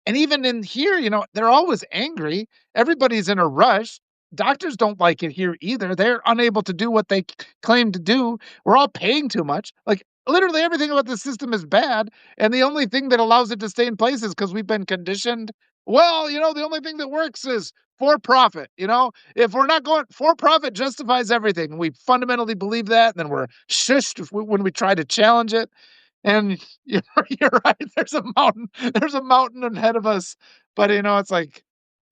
and even in here, they're always angry. Everybody's in a rush. Doctors don't like it here either. They're unable to do what they claim to do. We're all paying too much. Like literally everything about the system is bad. And the only thing that allows it to stay in place is because we've been conditioned. Well, the only thing that works is for profit. If we're not going for profit justifies everything. We fundamentally believe that. And then we're shushed when we try to challenge it. And you're you're right, there's a mountain ahead of us, but, it's like,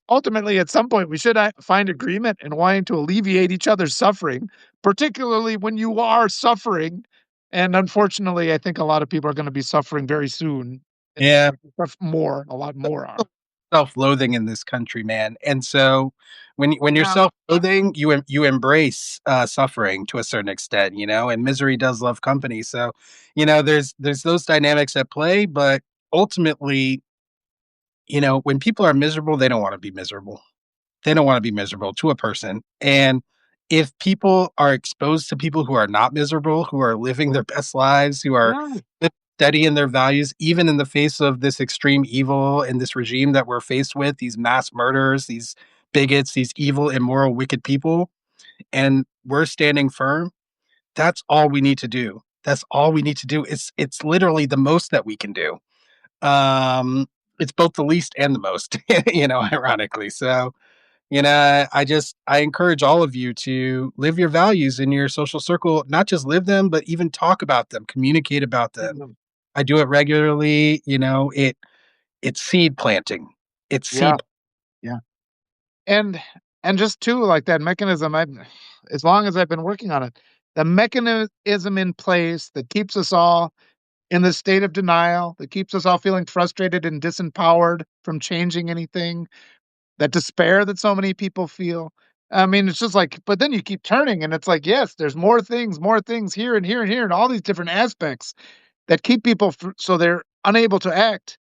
ultimately, at some point, we should, find agreement in wanting to alleviate each other's suffering, particularly when you are suffering, and unfortunately, I think a lot of people are gonna be suffering very soon, and yeah. more, a lot more are. Self-loathing in this country, man, and so when you're Yeah, self-loathing, you embrace suffering to a certain extent, and misery does love company. So, there's those dynamics at play, but ultimately, when people are miserable, they don't want to be miserable. They don't wanna be miserable to a person, and if people are exposed to people who are not miserable, who are living their best lives, who are yeah, steady in their values, even in the face of this extreme evil and this regime that we're faced with, these mass murderers, these bigots, these evil, immoral, wicked people, and we're standing firm, that's all we need to do. That's all we need to do. It's literally the most that we can do. Um, it's both the least and the most, ironically. So, I encourage all of you to live your values in your social circle, not just live them, but even talk about them, communicate about them. mhm, I do it regularly, it's seed planting. It's yeah, seed yeah, and and just too, like, that mechanism, as long as I've been working on it, the mechanism in place that keeps us all in this state of denial that keeps us all feeling frustrated and disempowered from changing anything, that despair that so many people feel. I mean, it's just like, but then you keep turning and it's like, yes, there's more things here and here and here and all these different aspects that keep people so they're unable to act.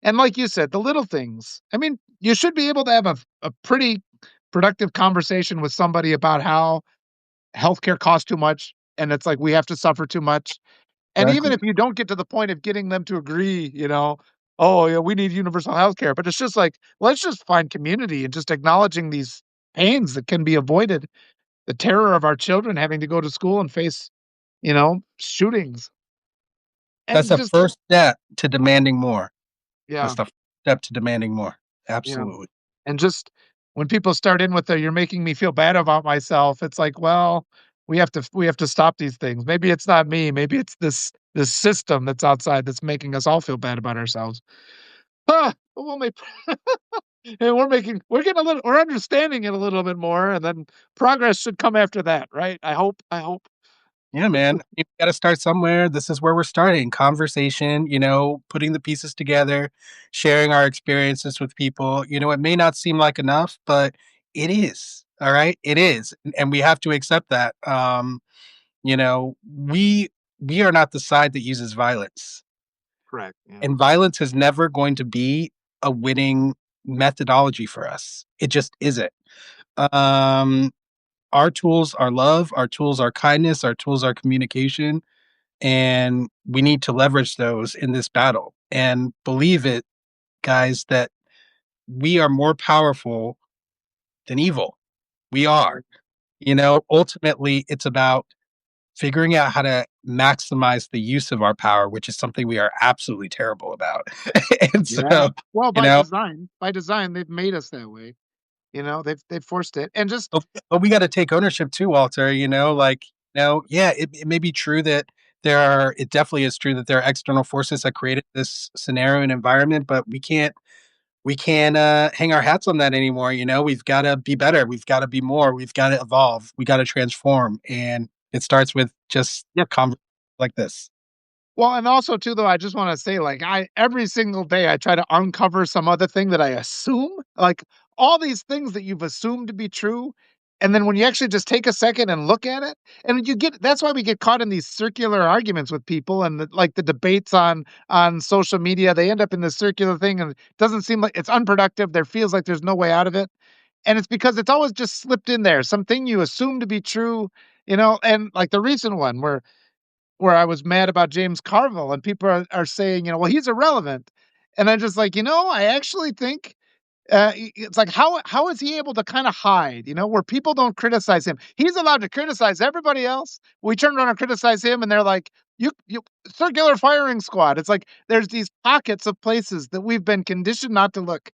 And like you said, the little things. I mean, you should be able to have a pretty productive conversation with somebody about how healthcare costs too much and it's like we have to suffer too much and even exactly. if you don't get to the point of getting them to agree, "Oh, yeah, we need universal healthcare." But it's just like, let's just find community and just acknowledging these pains that can be avoided, the terror of our children having to go to school and face, shootings. That's And the just first step to demanding more. That's yeah, the first step to demanding more. yeah. Absolutely. And just when people start in with the "You're making me feel bad about myself," it's like, well, we have to stop these things. Maybe it's not me, maybe it's this system that's outside that's making us all feel bad about ourselves. But we'll make and we're understanding it a little bit more, and then progress should come after that, right? I hope. Yeah, man. You gotta start somewhere. This is where we're starting. Conversation, putting the pieces together, sharing our experiences with people. It may not seem like enough, but it is. All right. It is. And we have to accept that. You know, we we are not the side that uses violence. Correct, yeah. And violence is never going to be a winning methodology for us. It just isn't. Um, our tools are love, our tools are kindness, our tools are communication, and we need to leverage those in this battle. And believe it, guys, that we are more powerful than evil. We are. Ultimately, it's about figuring out how to maximize the use of our power, which is something we are absolutely terrible about. And Yeah. so, Well, you know, by design, they've made us that way. They've forced it. And just but we got to take ownership too, Walter. Yeah, it may be true that it definitely is true that there are external forces that created this scenario and environment, but we can't hang our hats on that anymore. We've got to be better. We've got to be more. We've got to evolve. We got to transform. And it starts with just yeah. conversations like this. Well, and also too, though, I just wanna say, like, I every single day, I try to uncover some other thing that I assume, like, all these things that you've assumed to be true, and then when you actually just take a second and look at it, and you get that's why we get caught in these circular arguments with people and the debates on social media, they end up in this circular thing, and it doesn't seem like it's unproductive, there feels like there's no way out of it, and it's because it's always just slipped in there, something you assume to be true, and, like, the recent one where I was mad about James Carville and people are saying, "Well, he's irrelevant." And I'm just like, I actually think it's like how is he able to kind of hide, where people don't criticize him? He's allowed to criticize everybody else. We turn around and criticize him, and they're like, "You circular firing squad." It's like there's these pockets of places that we've been conditioned not to look,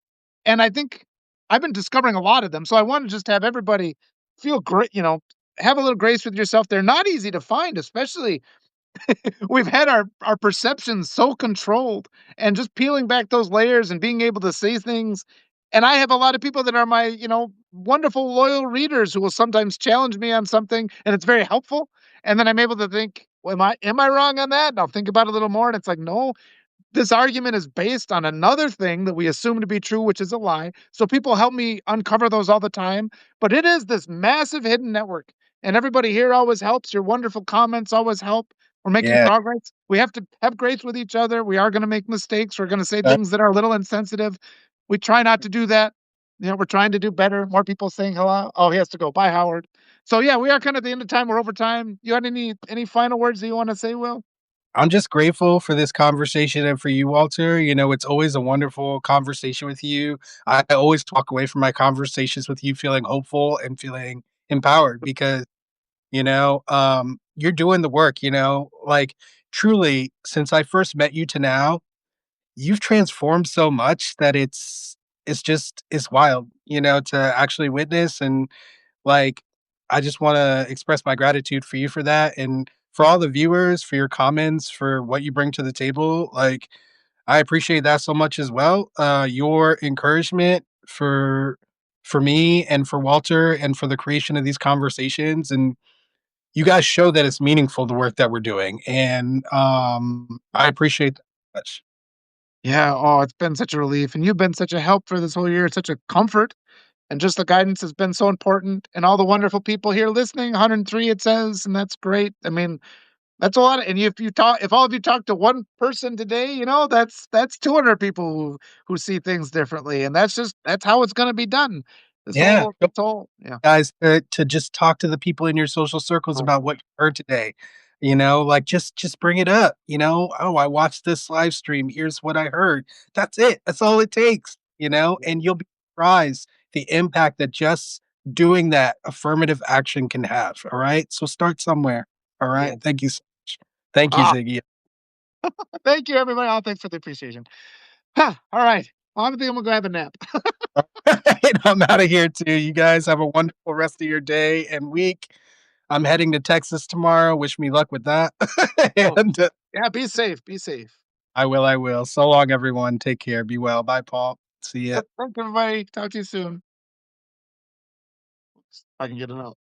and I think I've been discovering a lot of them. So I want to just have everybody feel great, have a little grace with yourself. They're not easy to find, especially we've had our perceptions so controlled, and just peeling back those layers and being able to say things. And I have a lot of people that are my, wonderful loyal readers who will sometimes challenge me on something, and it's very helpful. And then I'm able to think, well, am I wrong on that? And I'll think about it a little more, and it's like, no, this argument is based on another thing that we assume to be true, which is a lie. So people help me uncover those all the time. But it is this massive hidden network. And everybody here always helps. Your wonderful comments always help. We're making Yeah. progress. We have to have grace with each other. We are going to make mistakes. We're going to say things that are a little insensitive. We try not to do that. We're trying to do better. More people saying hello. Oh, he has to go. Bye, Howard. So yeah, we are kind of at the end of time. We're over time. You had any final words that you want to say, Will? I'm just grateful for this conversation and for you, Walter. It's always a wonderful conversation with you. I always walk away from my conversations with you feeling hopeful and feeling empowered because, you're doing the work, like truly, since I first met you to now, you've transformed so much that it's wild, to actually witness. And like, I just want to express my gratitude for you for that. And for all the viewers, for your comments, for what you bring to the table. Like, I appreciate that so much as well. Your encouragement for me and for Walter and for the creation of these conversations. And you guys show that it's meaningful, the work that we're doing. And I appreciate that much. Yeah. Oh, it's been such a relief. And you've been such a help for this whole year. It's such a comfort. And just the guidance has been so important. And all the wonderful people here listening, 103 it says, and that's great. I mean, that's a lot. And if all of you talk to one person today, that's 200 people who see things differently. And that's how it's going to be done. Yeah. This whole, yeah. Guys, to just talk to the people in your social circles Oh, about what you heard today. Like just bring it up, "Oh, I watched this live stream. Here's what I heard." That's it. That's all it takes, and you'll be surprised the impact that just doing that affirmative action can have, all right? So start somewhere, all right? Yeah. Thank you so much. Thank you, Ah, Ziggy. thank you, everybody. Oh, thanks for the appreciation. Huh, all right. Well, I think I'm gonna go have a nap. And I'm out of here too. You guys have a wonderful rest of your day and week. I'm heading to Texas tomorrow. Wish me luck with that. Oh, and yeah, be safe, be safe. I will. I will. So long, everyone. Take care. Be well. Bye, Paul. See ya. Yep, thanks, everybody. Talk to you soon. I can get it out.